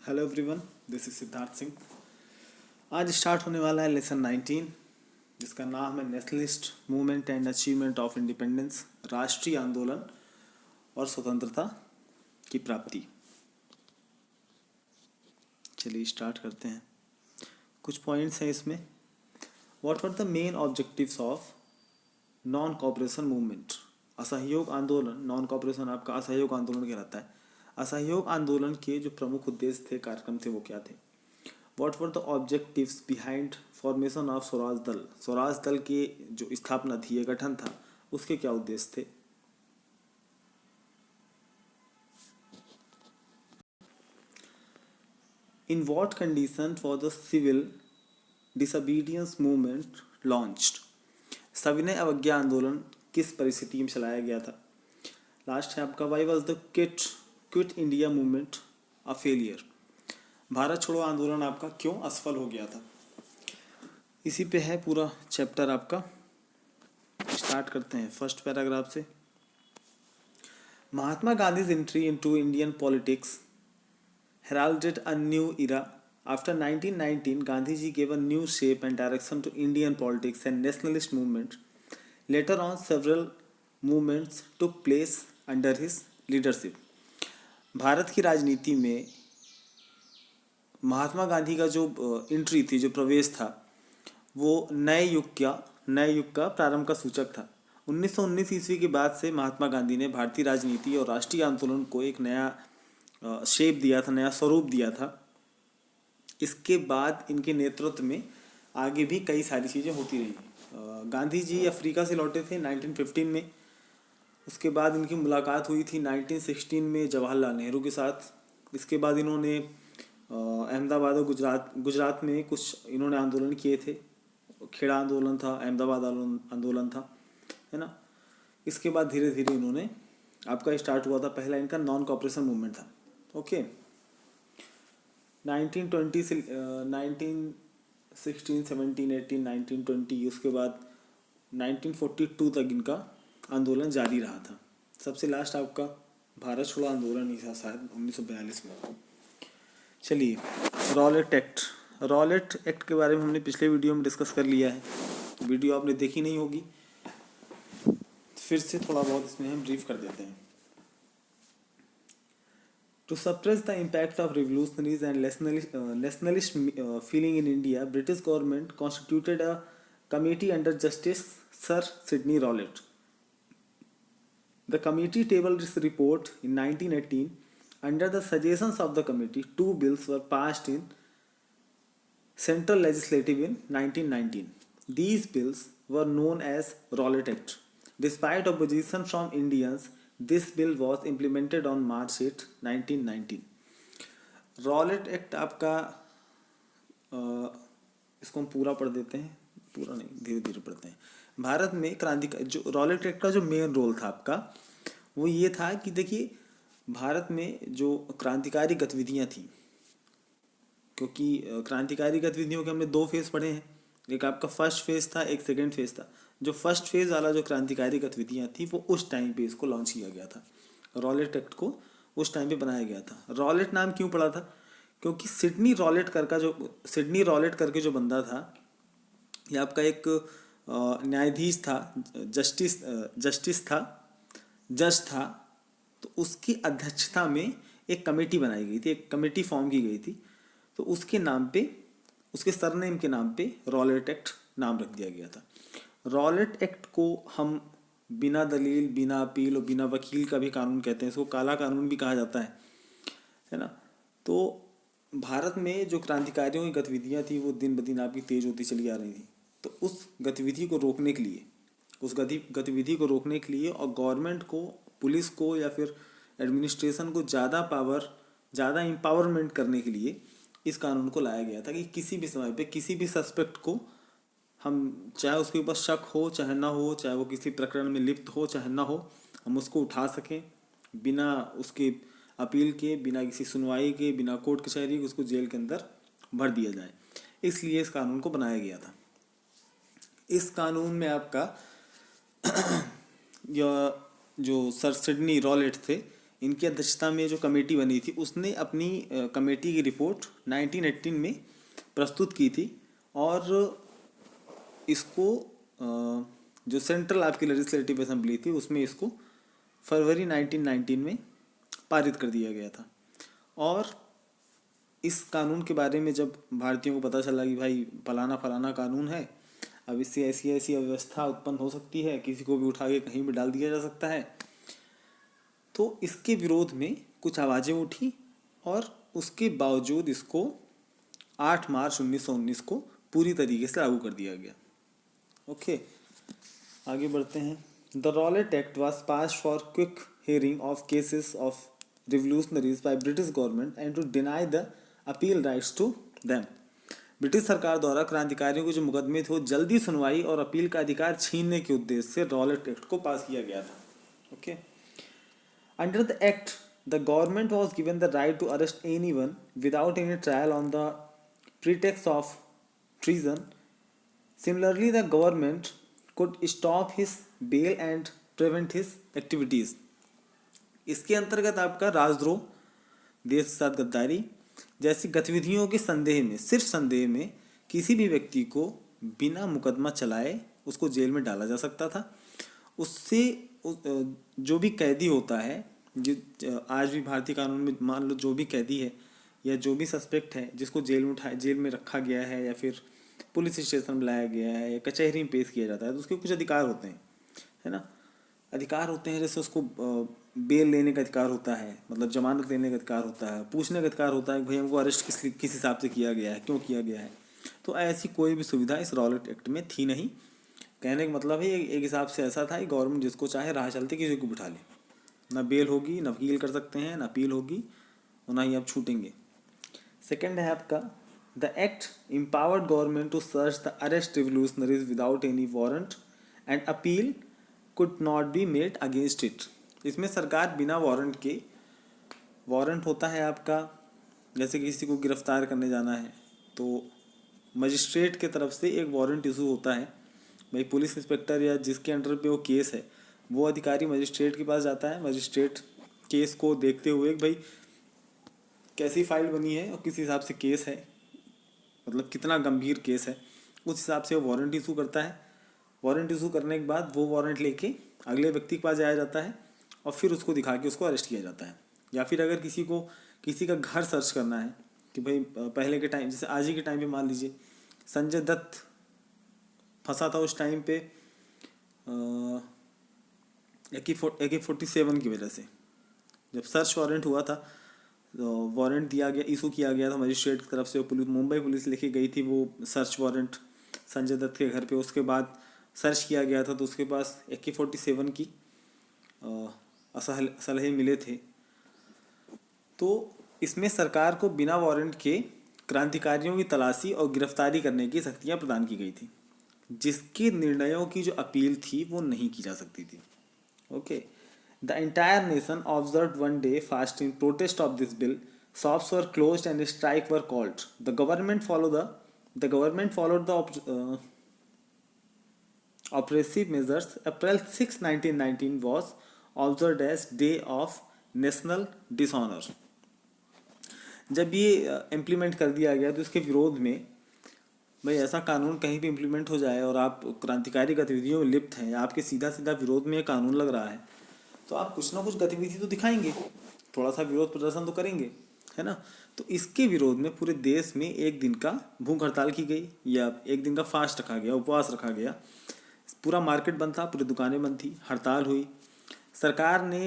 Hello everyone, this is Siddharth Singh. आज start होने वाला है लेसन 19, जिसका नाम है nationalist movement and achievement of independence, राष्ट्रीय आंदोलन और स्वतंत्रता की प्राप्ति। चलिए स्टार्ट करते हैं। कुछ पॉइंट्स हैं इसमें। What were the main objectives of non cooperation movement? असहयोग आंदोलन, नॉन कॉपरेशन आपका असहयोग आंदोलन कहलाता है। असहयोग आंदोलन के जो प्रमुख उद्देश्य थे, कार्यक्रम थे, वो क्या थे? What were the objectives behind formation of Swaraj दल? स्वराज दल की जो स्थापना थी, ये गठन था, उसके क्या उद्देश्य थे? In what condition for the civil disobedience movement launched? सविनय अवज्ञा आंदोलन किस परिस्थिति में चलाया गया था? लास्ट है आपका why was the quit India movement a failure? Bharat छोड़ो आंदोलन आपका क्यों असफल हो गया था? इसी पे है पूरा चैप्टर आपका। स्टार्ट करते हैं फर्स्ट पैराग्राफ से। Mahatma Gandhi's entry into Indian politics heralded a new era. After 1919, Gandhiji gave a new shape and direction to Indian politics and nationalist movement. Later on, several movements took place under his leadership. Bharat की राजनीति में महात्मा गांधी का जो entry थी, जो प्रवेश था, वो नए युग का प्रारंभ का सूचक था। 1919 ईस्वी के बाद से महात्मा गांधी ने भारतीय राजनीति और राष्ट्रीय आंदोलन को एक नया शेप दिया था, नया स्वरूप दिया था। इसके बाद इनके नेतृत्व में आगे भी कई सारी चीज़ें होती रही। गांधी जी अफ्रीका से लौटे थे 1915 में। उसके बाद इनकी मुलाकात हुई थी 1916 में जवाहरलाल नेहरू के साथ। इसके बाद इन्होंने अहमदाबाद और गुजरात में कुछ इन्होंने आंदोलन किए थे। खेड़ा आंदोलन था, अहमदाबाद आंदोलन था, है ना। इसके बाद धीरे धीरे इन्होंने आपका स्टार्ट हुआ था, पहला इनका नॉन कॉपरेशन मूवमेंट था। ओके, 1920 से 1916, 17, 18, 1920, उसके बाद 1942 तक इनका आंदोलन जारी रहा था। सबसे लास्ट आपका भारत छोड़ो आंदोलन ही था शायद 1942 में। चलिए, रॉलेट एक्ट के बारे में हमने पिछले वीडियो में डिस्कस कर लिया है, तो वीडियो आपने देखी नहीं होगी, फिर से थोड़ा बहुत इसमें हम ब्रीफ कर देते हैं। To suppress the impact of revolutionaries and nationalist feeling in India, British government constituted a committee under Justice Sir Sidney Rowlett. The committee tabled its report in 1918. Under the suggestions of the committee, 2 bills were passed in Central Legislative in 1919. These bills were known as Rowlett Act. Despite opposition from Indians, this bill was implemented on March 8, 1919. Rowlatt act आपका इसको हम पूरा पढ़ देते हैं, पूरा नहीं, धीरे धीरे पढ़ते हैं। भारत में जो रॉलेट एक्ट का जो मेन रोल था आपका, वो ये था कि देखिए, भारत में जो क्रांतिकारी गतिविधियां थी, क्योंकि क्रांतिकारी गतिविधियों के हमने 2 फेज पढ़े हैं। एक आपका फर्स्ट फेज था, एक सेकेंड फेज था। जो फर्स्ट फेज वाला जो क्रांतिकारी गतिविधियां थी, वो उस टाइम पे इसको लॉन्च किया गया था। रॉलेट एक्ट को उस टाइम पे बनाया गया था। रॉलेट नाम क्यों पड़ा था? क्योंकि सिडनी रॉलेट करके जो बंदा था, ये आपका एक न्यायाधीश था, जज था। तो उसकी अध्यक्षता में एक कमेटी बनाई गई थी, एक कमेटी फॉर्म की गई थी। तो उसके नाम पे, उसके सरनेम के नाम पे रॉलेट एक्ट नाम रख दिया गया था। रॉलेट एक्ट को हम बिना दलील, बिना अपील और बिना वकील का भी कानून कहते हैं। इसको काला कानून भी कहा जाता है ना। तो भारत में जो क्रांतिकारियों की गतिविधियां थी, वो दिन ब दिन आपकी तेज होती चली आ रही थी। तो उस गतिविधि को रोकने के लिए और गवर्नमेंट को, पुलिस को या फिर एडमिनिस्ट्रेशन को ज़्यादा एम्पावरमेंट करने के लिए इस कानून को लाया गया था कि किसी भी समय पे किसी भी सस्पेक्ट को हम, चाहे उसके ऊपर शक हो चाहे ना हो, चाहे वो किसी प्रकरण में लिप्त हो चाहे ना हो, हम उसको उठा सकें बिना उसके अपील के, बिना किसी सुनवाई के, बिना कोर्ट कचहरी के, उसको जेल के अंदर भर दिया जाए। इसलिए इस कानून को बनाया गया था। इस कानून में आपका जो सर सिडनी रॉलेट थे, इनकी अध्यक्षता में जो कमेटी बनी थी उसने अपनी कमेटी की रिपोर्ट 1918 में प्रस्तुत की थी और इसको जो सेंट्रल आपकी लेजिस्लेटिव असेंबली थी उसमें इसको फरवरी 1919 में पारित कर दिया गया था। और इस कानून के बारे में जब भारतीयों को पता चला कि भाई फलाना फलाना कानून है, अब इससे ऐसी ऐसी अव्यवस्था उत्पन्न हो सकती है, किसी को भी उठा के कहीं भी डाल दिया जा सकता है, तो इसके विरोध में कुछ आवाज़ें उठी और उसके बावजूद इसको 8 मार्च 1919 को पूरी तरीके से लागू कर दिया गया। ओके, आगे बढ़ते हैं। The Rowlatt Act was passed for quick hearing of cases of revolutionaries by British government and to deny the appeal rights to them. British सरकार द्वारा क्रांतिकारियों के जो मुकदमे थे वो जल्दी सुनवाई और अपील का अधिकार छीनने के उद्देश्य से रॉलेट एक्ट को पास किया गया था। Okay, under the act the government was given the right to arrest anyone without any trial on the pretext of treason. Similarly, the government could stop his bail and prevent his activities. इसके अंतर्गत आपका राजद्रोह, देश के साथ गद्दारी जैसी गतिविधियों के संदेह में, सिर्फ संदेह में किसी भी व्यक्ति को बिना मुकदमा चलाए उसको जेल में डाला जा सकता था। उससे जो भी कैदी होता है, जो आज भी भारतीय कानून में मान लो जो भी कैदी है या जो भी सस्पेक्ट है जिसको जेल में रखा गया है या फिर पुलिस स्टेशन में लाया गया है या कचहरी में पेश किया जाता है, तो उसके कुछ अधिकार होते हैं, है ना। अधिकार होते हैं, जैसे उसको बेल लेने का अधिकार होता है, मतलब जमानत लेने का अधिकार होता है, पूछने का अधिकार होता है कि भाई हमको अरेस्ट किस हिसाब से किया गया है, क्यों किया गया है। तो ऐसी कोई भी सुविधा इस रॉलेट एक्ट में थी नहीं। कहने का मतलब है एक हिसाब से ऐसा था कि गवर्नमेंट जिसको चाहे राह चलते किसी को बिठा ले, ना बेल होगी, ना वकील कर सकते हैं, ना अपील होगी और ना ही आप छूटेंगे। सेकेंड है आपका, The act empowered government to search the arrest revolutionaries without any warrant and appeal could not be made against it. इसमें सरकार बिना वारंट के, वारंट होता है आपका जैसे किसी को गिरफ्तार करने जाना है तो मजिस्ट्रेट के तरफ से एक वारंट इशू होता है। भाई पुलिस इंस्पेक्टर या जिसके अंडर पे वो केस है वो अधिकारी मजिस्ट्रेट के पास जाता है, मजिस्ट्रेट केस को देखते हुए भाई कैसी फाइल बनी है और किस हिसाब से केस है, मतलब कितना गंभीर केस है, उस हिसाब से वो वारंट इशू करता है। वारंट इशू करने के बाद वो वारंट लेके अगले व्यक्ति के पास जाया जाता है और फिर उसको दिखा के उसको अरेस्ट किया जाता है। या फिर अगर किसी का घर सर्च करना है कि भाई पहले के टाइम, जैसे आज ही के टाइम पे मान लीजिए संजय दत्त फंसा था उस टाइम पे AK-47 की वजह से, जब सर्च वारंट हुआ था तो वारंट दिया गया, इशू किया गया था मजिस्ट्रेट की तरफ से, मुंबई पुलिस लेके गई थी वो सर्च वारंट संजय दत्त के घर पे। उसके बाद सर्च किया गया था तो उसके पास AK-47 की असलहे मिले थे। तो इसमें सरकार को बिना वारंट के क्रांतिकारियों की तलाशी और गिरफ्तारी करने की शक्तियाँ प्रदान की गई थी, जिसके निर्णयों की जो अपील थी वो नहीं की जा सकती थी। Okay, The entire nation observed one day fast in protest of this bill. Shops were closed and strike were called. The government followed the oppressive measures. April 6, 1919 was observed as Day of National Dishonor. जब ये implement कर दिया गया तो इसके विरोध में, भाई ऐसा कानून कहीं भी इम्प्लीमेंट हो जाए और आप क्रांतिकारी गतिविधियों में लिप्त हैं, आपके सीधा सीधा विरोध में ये कानून लग रहा है, तो आप कुछ ना कुछ गतिविधि तो दिखाएंगे, थोड़ा सा विरोध प्रदर्शन तो करेंगे, है ना। तो इसके विरोध में पूरे देश में एक दिन का भूख हड़ताल की गई या एक दिन का फास्ट रखा गया, उपवास रखा गया। पूरा मार्केट बंद था, पूरी दुकानें बंद थी, हड़ताल हुई। सरकार ने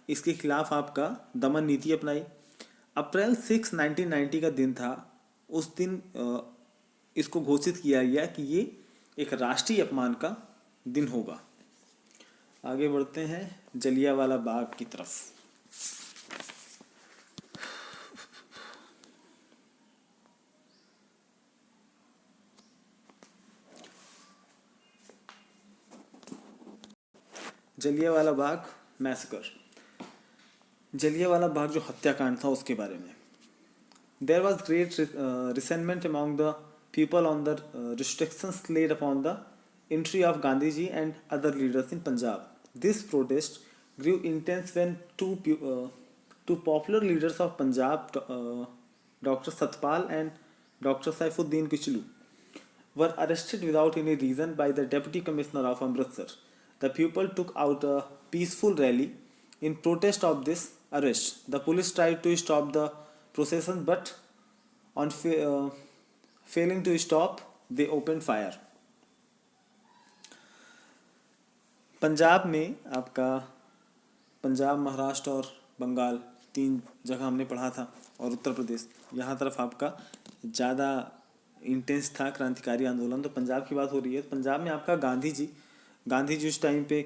इसके खिलाफ आपका दमन नीति अपनाई। अप्रैल 6, 1990 का दिन था। उस दिन इसको घोषित किया गया कि ये एक राष्ट्रीय अपमान का दिन होगा। आगे बढ़ते हैं जलियांवाला बाग की तरफ। जलियांवाला बाग मैसेकर, जलियांवाला बाग जो हत्याकांड था उसके बारे में। There was great resentment among the people on the restrictions laid upon the entry of Gandhi ji and other leaders in Punjab. This protest grew intense when two popular leaders of Punjab, Dr. Satpal and Dr. Saifuddin Kichlu, were arrested without any reason by the Deputy Commissioner of Amritsar. The people took out a peaceful rally in protest of this arrest. The police tried to stop the procession, but on failing to stop, they opened fire. Punjab में आपका पंजाब, महाराष्ट्र और बंगाल 3 जगह हमने पढ़ा था, और उत्तर प्रदेश यहाँ तरफ आपका ज़्यादा इंटेंस था क्रांतिकारी आंदोलन। तो पंजाब की बात हो रही है। पंजाब में आपका गांधी जी उस टाइम पे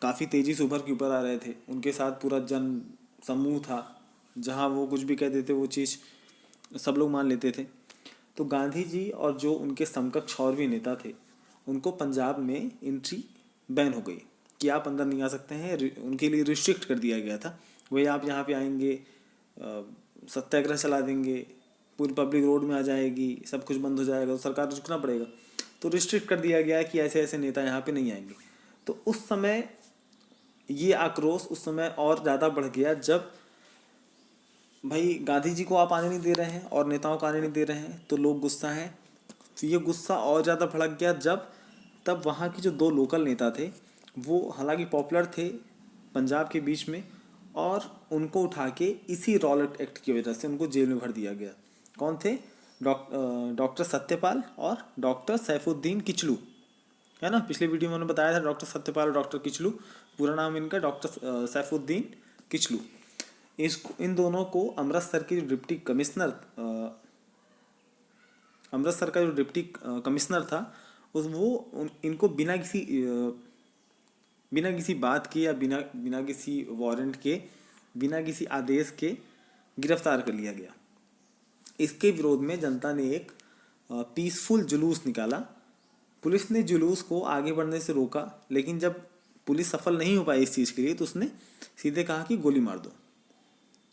काफ़ी तेज़ी से उभर के ऊपर आ रहे थे। उनके साथ पूरा जन समूह था, जहाँ वो कुछ भी कह देते वो चीज़ सब लोग मान लेते थे। तो गांधी जी और जो उनके समकक्ष और भी नेता थे, उनको पंजाब में एंट्री बैन हो गई कि आप अंदर नहीं आ सकते हैं। उनके लिए रिस्ट्रिक्ट कर दिया गया था, वही आप यहाँ पे आएंगे सत्याग्रह चला देंगे, पूरी पब्लिक रोड में आ जाएगी, सब कुछ बंद हो जाएगा, तो सरकार को रुकना पड़ेगा। तो रिस्ट्रिक्ट कर दिया गया कि ऐसे ऐसे नेता यहाँ पे नहीं आएंगे। तो उस समय ये आक्रोश उस समय और ज़्यादा बढ़ गया, जब भाई गांधी जी को आप आने नहीं दे रहे हैं और नेताओं को आने नहीं दे रहे हैं, तो लोग गुस्सा हैं। तो ये गुस्सा और ज़्यादा भड़क गया तब वहाँ के जो 2 लोकल नेता थे, वो हालांकि पॉपुलर थे पंजाब के बीच में, और उनको उठा के इसी रॉलेट एक्ट की वजह से उनको जेल में भर दिया गया। कौन थे? डॉक्टर सत्यपाल और डॉक्टर सैफुद्दीन किचलू, है ना। पिछले वीडियो में मैंने बताया था डॉक्टर सत्यपाल और डॉक्टर किचलू, पूरा नाम इनका डॉक्टर सैफुद्दीन किचलू। इन दोनों को अमृतसर का जो डिप्टी कमिश्नर था, इनको बिना किसी बात के या बिना किसी वारंट के, बिना किसी आदेश के गिरफ्तार कर लिया गया। इसके विरोध में जनता ने एक पीसफुल जुलूस निकाला। पुलिस ने जुलूस को आगे बढ़ने से रोका, लेकिन जब पुलिस सफल नहीं हो पाई इस चीज़ के लिए, तो उसने सीधे कहा कि गोली मार दो।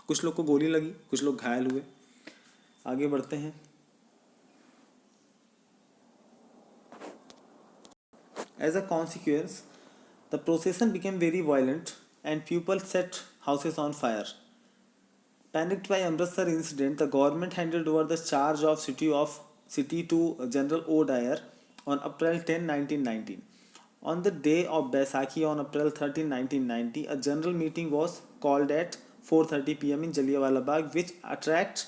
कुछ लोग को गोली लगी, कुछ लोग घायल हुए। आगे बढ़ते हैं। As a consequence, the procession became very violent and people set houses on fire. Panicked by Amritsar incident, the government handed over the charge of city to General O. Dyer on April 10, 1919. On the day of Baisakhi on April 13, 1990, a general meeting was called at 4:30 p.m. in Jallianwala Bagh, which attracted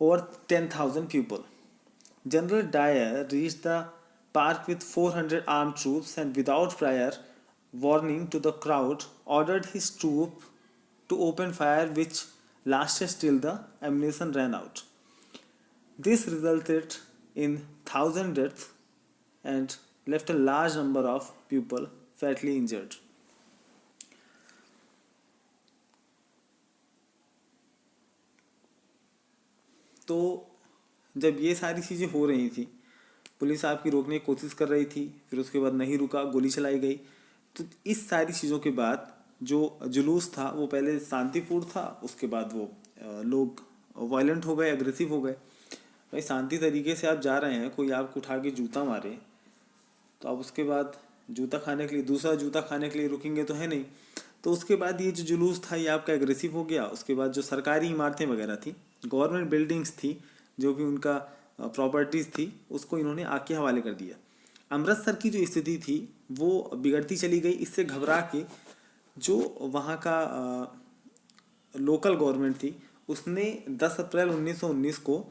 over 10,000 people. General Dyer reached the park with 400 armed troops and without prior warning to the crowd ordered his troop to open fire, which lasted till the ammunition ran out. This resulted in 1,000 deaths and left a large number of people fatally injured. तो जब ये सारी चीज़ें हो रही थी, police आपकी रोकने की कोशिश कर रही थी, फिर उसके बाद नहीं रुका, गोली चलाई गई। तो इस सारी चीज़ों के बाद जो जुलूस था वो पहले शांतिपूर्ण था, उसके बाद वो लोग वायलेंट हो गए, एग्रेसिव हो गए। भाई शांति तरीके से आप जा रहे हैं, कोई आपको उठा के जूता मारे, तो आप उसके बाद दूसरा जूता खाने के लिए रुकेंगे तो है नहीं। तो उसके बाद ये जो जुलूस था ये आपका एग्रेसिव हो गया। उसके बाद जो सरकारी इमारतें वगैरह थी, गवर्नमेंट बिल्डिंग्स थी, जो भी उनका प्रॉपर्टीज़ थी, उसको इन्होंने आग के हवाले कर दिया। अमृतसर की जो स्थिति थी वो बिगड़ती चली गई। इससे घबरा के जो वहाँ का लोकल गवर्नमेंट थी, उसने 10 अप्रैल 1919 को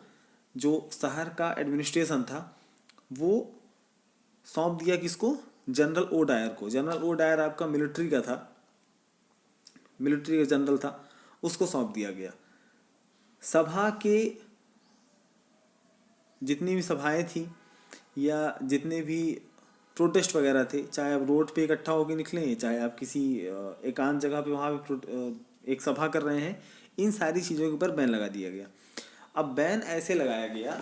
जो शहर का एडमिनिस्ट्रेशन था वो सौंप दिया किसको? जनरल ओ डायर को। जनरल ओ डायर आपका मिलिट्री का जनरल था, उसको सौंप दिया गया। सभा के जितनी भी सभाएं थी या जितने भी प्रोटेस्ट वगैरह थे, चाहे आप रोड पे इकट्ठा होकर निकलें, चाहे आप किसी एकांत जगह पे वहाँ पे एक सभा कर रहे हैं, इन सारी चीज़ों के ऊपर बैन लगा दिया गया। अब बैन ऐसे लगाया गया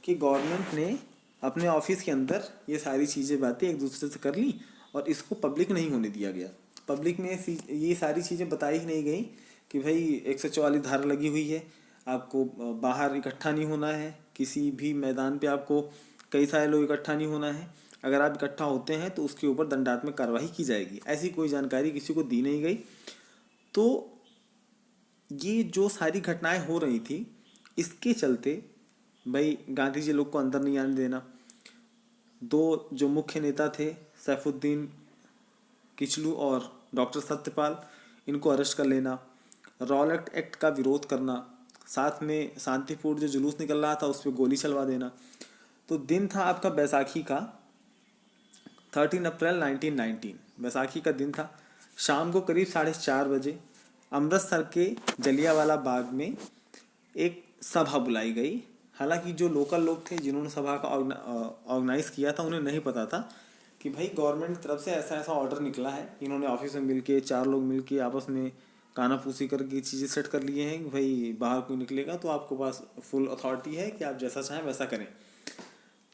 कि गवर्नमेंट ने अपने ऑफिस के अंदर ये सारी बातें एक दूसरे से कर ली और इसको पब्लिक नहीं होने दिया गया। पब्लिक में ये सारी चीज़ें बताई ही नहीं गई कि भाई 144 धारा लगी हुई है, आपको बाहर इकट्ठा नहीं होना है, किसी भी मैदान पे आपको कई सारे लोग इकट्ठा नहीं होना है, अगर आप इकट्ठा होते हैं तो उसके ऊपर दंडात्मक कार्रवाई की जाएगी। ऐसी कोई जानकारी किसी को दी नहीं गई। तो ये जो सारी घटनाएं हो रही थी, इसके चलते भाई गांधी जी लोग को अंदर नहीं आने देना। दो जो मुख्य नेता थे, सैफुद्दीन किचलू और डॉक्टर सत्यपाल, इनको अरेस्ट कर लेना, रॉलेट एक्ट का विरोध करना, साथ में शांतिपूर्ण जो जुलूस निकल रहा था उस पर गोली चलवा देना। तो दिन था आपका बैसाखी का 13 अप्रैल 1919, बैसाखी का दिन था। शाम को करीब 4:30 बजे अमृतसर के जलियांवाला बाग में एक सभा बुलाई गई। हालांकि जो लोकल लोग थे जिन्होंने सभा का ऑर्गेनाइज किया था, उन्हें नहीं पता था कि भाई गवर्नमेंट की तरफ से ऐसा ऐसा ऑर्डर निकला है। इन्होंने ऑफिस में मिलके 4 लोग मिलके आपस में कानाफूसी करके चीज़ें सेट कर लिए हैं कि भाई बाहर कोई निकलेगा तो आपको पास फुल अथॉरिटी है कि आप जैसा चाहें वैसा करें।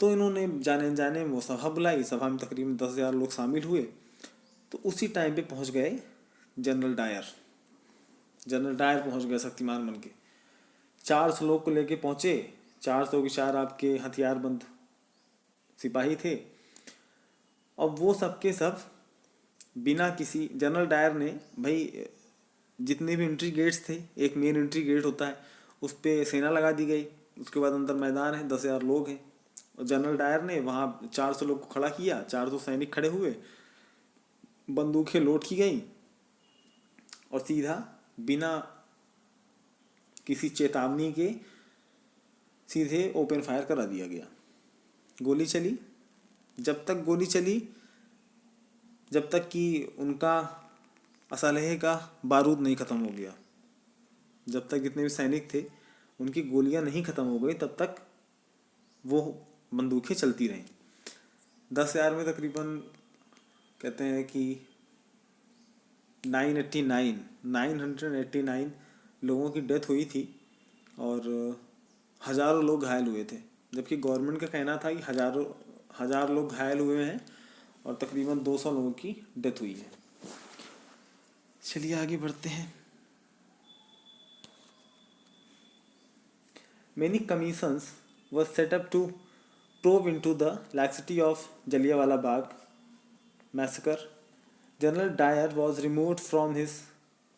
तो इन्होंने जाने जाने वो सभा बुलाई। सभा में तकरीबन 10,000 लोग शामिल हुए। तो उसी टाइम पे पहुंच गए जनरल डायर। जनरल डायर पहुंच गए शक्तिमान बन के। 400 लोग को लेके पहुंचे। 400 के 4 आपके हथियारबंद सिपाही थे। अब वो सब के सब बिना किसी, जनरल डायर ने भाई जितने भी एंट्री गेट्स थे, एक मेन एंट्री गेट होता है, उस पर सेना लगा दी गई। उसके बाद अंदर मैदान है, 10,000 लोग हैं। और जनरल डायर ने वहाँ 400 लोग को खड़ा किया। 400 सैनिक खड़े हुए, बंदूकें लोड की गई और सीधा बिना किसी चेतावनी के सीधे ओपन फायर करा दिया गया। गोली चली। जब तक गोली चली, जब तक कि उनका असलहे का बारूद नहीं ख़त्म हो गया, जब तक जितने भी सैनिक थे उनकी गोलियां नहीं ख़त्म हो गई, तब तक वो बंदूकें चलती रहीं। 10,000 में तकरीबन कहते हैं कि 989 लोगों की डेथ हुई थी और हज़ारों लोग घायल हुए थे। जबकि गवर्नमेंट का कहना था कि हज़ार लोग घायल हुए हैं और तकरीबन 200 लोगों की डेथ हुई है। चलिए आगे बढ़ते हैं। Many commissions were set up to probe into the laxity of Jallianwala Bagh massacre. General Dyer was removed from his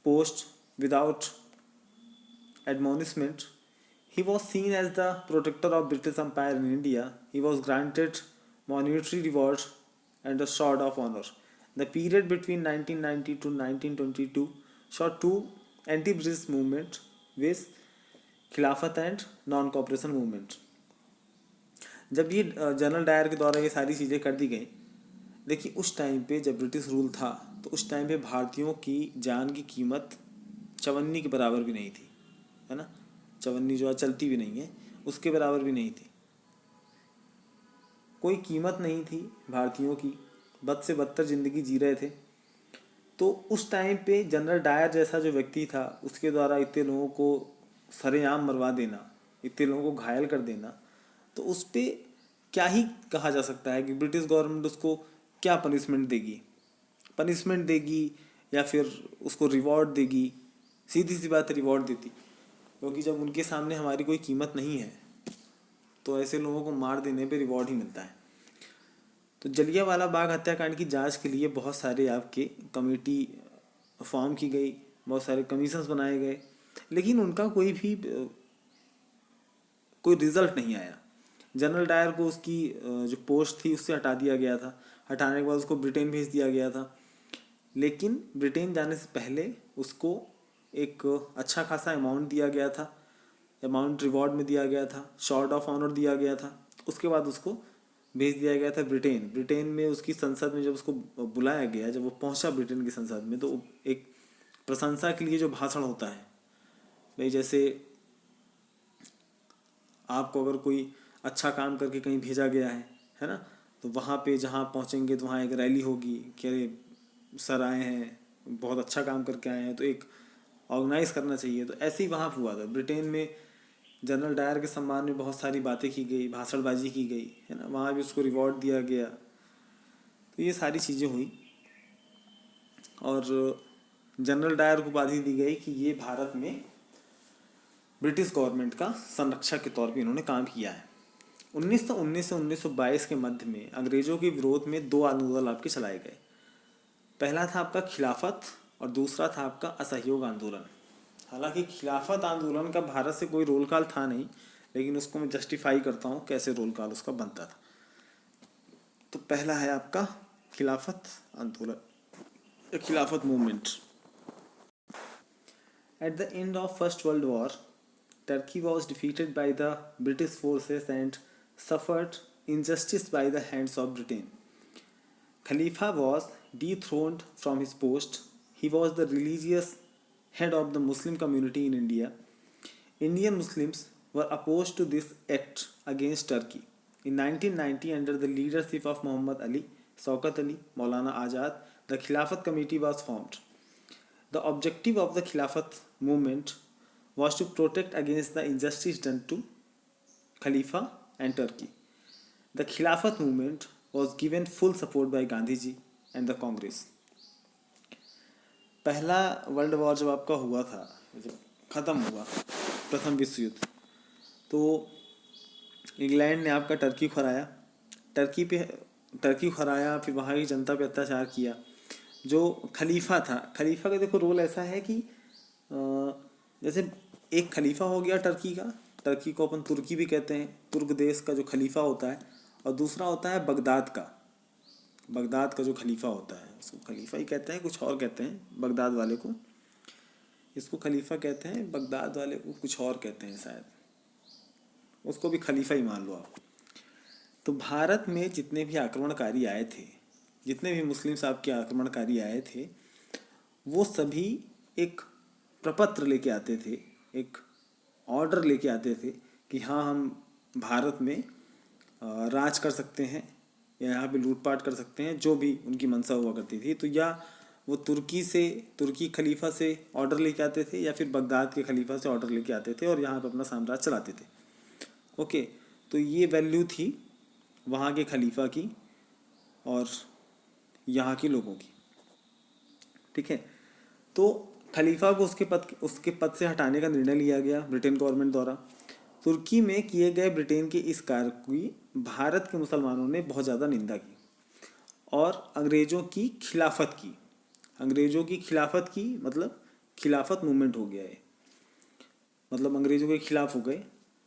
post without admonishment. He was seen as the protector of British Empire in India. He was granted monetary reward and a sword of honor. The period between 1990 to 1922 saw two anti-British movements with खिलाफत and non cooperation movement. जब ये general Dyer के द्वारा ये सारी चीज़ें कर दी गई, देखिए उस टाइम पे जब ब्रिटिश रूल था तो उस टाइम पे भारतीयों की जान की कीमत चवन्नी के बराबर भी नहीं थी, है ना। चवन्नी जो चलती भी नहीं है, उसके बराबर भी नहीं थी। कोई कीमत नहीं थी भारतीयों की, बद से बदतर ज़िंदगी जी रहे थे। तो उस टाइम पे जनरल डायर जैसा जो व्यक्ति था, उसके द्वारा इतने लोगों को सरेआम मरवा देना, इतने लोगों को घायल कर देना, तो उस पर क्या ही कहा जा सकता है कि ब्रिटिश गवर्नमेंट उसको क्या पनिशमेंट देगी या फिर उसको रिवॉर्ड देगी। सीधी सी बात है, रिवॉर्ड देती, क्योंकि जब उनके सामने हमारी कोई कीमत नहीं है तो ऐसे लोगों को मार देने पे रिवॉर्ड ही मिलता है। तो जलियांवाला बाग हत्याकांड की जांच के लिए बहुत सारे आपके कमेटी फॉर्म की गई, बहुत सारे कमीशंस बनाए गए, लेकिन उनका कोई रिजल्ट नहीं आया। जनरल डायर को उसकी जो पोस्ट थी उससे हटा दिया गया था। हटाने के बाद उसको ब्रिटेन भेज दिया गया था। लेकिन ब्रिटेन जाने से पहले उसको एक अच्छा खासा अमाउंट दिया गया था, अमाउंट रिवॉर्ड में दिया गया था, शॉर्ड ऑफ ऑनर दिया गया था। उसके बाद उसको भेज दिया गया था ब्रिटेन। ब्रिटेन में उसकी संसद में जब उसको बुलाया गया, जब वो पहुंचा ब्रिटेन की संसद में, तो एक प्रशंसा के लिए जो भाषण होता है, भाई जैसे आपको अगर कोई अच्छा काम करके कहीं भेजा गया है ना, तो वहाँ पे जहाँ पहुँचेंगे तो वहाँ एक रैली होगी कि अरे सर आए हैं, बहुत अच्छा काम करके आए हैं, तो एक ऑर्गेनाइज करना चाहिए। तो ऐसे ही वहाँ हुआ था। ब्रिटेन में जनरल डायर के सम्मान में बहुत सारी बातें की गई, भाषणबाजी की गई, है ना। वहाँ भी उसको रिवॉर्ड दिया गया। तो ये सारी चीज़ें हुई और जनरल डायर को उपाधि दी गई कि ये भारत में ब्रिटिश गवर्नमेंट का संरक्षक के तौर पे इन्होंने काम किया है। 1919 से 1922 के मध्य में अंग्रेजों के विरोध में दो आंदोलन आपके चलाए गए। पहला था आपका खिलाफत और दूसरा था आपका असहयोग आंदोलन। हालांकि खिलाफत आंदोलन का भारत से कोई रोल कॉल था नहीं, लेकिन उसको मैं जस्टिफाई करता हूँ कैसे रोल कॉल उसका बनता था। तो पहला है आपका खिलाफत आंदोलन, खिलाफत movement. At the end of First World War, Turkey was defeated by the British forces and suffered injustice by the hands of Britain. Khalifa was dethroned from his post. He was the religious head of the Muslim community in India. Indian Muslims were opposed to this act against Turkey. In 1990, under the leadership of Muhammad Ali, Shaukat Ali, Maulana Azad, the Khilafat Committee was formed. The objective of the Khilafat movement was to protect against the injustice done to Khalifa and Turkey. The Khilafat movement was given full support by Gandhiji and the Congress. पहला world war जब आपका हुआ था, जब ख़त्म हुआ प्रथम विश्व युद्ध, तो इंग्लैंड ने आपका टर्की को हराया, फिर वहाँ की जनता पे अत्याचार किया। जो खलीफा था, खलीफा का देखो रोल ऐसा है कि जैसे एक खलीफा हो गया टर्की का, टर्की को अपन तुर्की भी कहते हैं, तुर्क देश का जो खलीफा होता है, और दूसरा होता है बगदाद का जो खलीफा होता है, उसको खलीफा ही कहते हैं, कुछ और कहते हैं बगदाद वाले को, इसको खलीफा कहते हैं, बगदाद वाले को कुछ और कहते हैं शायद, उसको भी खलीफा ही मान लो आप। तो भारत में जितने भी आक्रमणकारी आए थे, जितने भी मुस्लिम साहब के आक्रमणकारी आए थे, वो सभी एक प्रपत्र लेके आते थे, एक ऑर्डर लेके आते थे कि हाँ हम भारत में राज कर सकते हैं या यहाँ पे लूटपाट कर सकते हैं, जो भी उनकी मंशा हुआ करती थी। तो या वो तुर्की खलीफा से ऑर्डर लेके आते थे, या फिर बगदाद के खलीफा से ऑर्डर लेके आते थे और यहाँ पे अपना साम्राज्य चलाते थे। ओके, तो ये वैल्यू थी वहाँ के खलीफा की और यहाँ के लोगों की, ठीक है। तो खलीफा को उसके पद से हटाने का निर्णय लिया गया ब्रिटेन गवर्नमेंट द्वारा। तुर्की में किए गए ब्रिटेन के इस कार्य की भारत के मुसलमानों ने बहुत ज़्यादा निंदा की और अंग्रेज़ों की खिलाफत की, मतलब खिलाफत मूवमेंट हो गया है, मतलब अंग्रेज़ों के खिलाफ हो गए,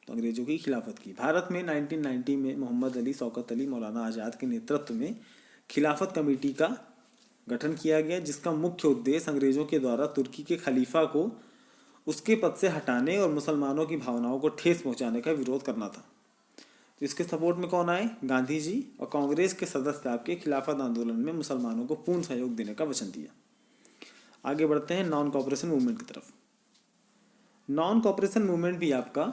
तो अंग्रेज़ों की खिलाफत की। भारत में 1990 में मोहम्मद अली, शौकत अली, मौलाना आज़ाद के नेतृत्व में खिलाफत कमेटी का गठन किया गया, जिसका मुख्य उद्देश्य अंग्रेज़ों के द्वारा तुर्की के खलीफा को उसके पद से हटाने और मुसलमानों की भावनाओं को ठेस पहुंचाने का विरोध करना था। तो इसके सपोर्ट में कौन आए? गांधी जी और कांग्रेस के सदस्य आपके खिलाफत आंदोलन में मुसलमानों को पूर्ण सहयोग देने का वचन दिया। आगे बढ़ते हैं नॉन कॉपरेशन मूवमेंट की तरफ। नॉन कॉपरेशन मूवमेंट भी आपका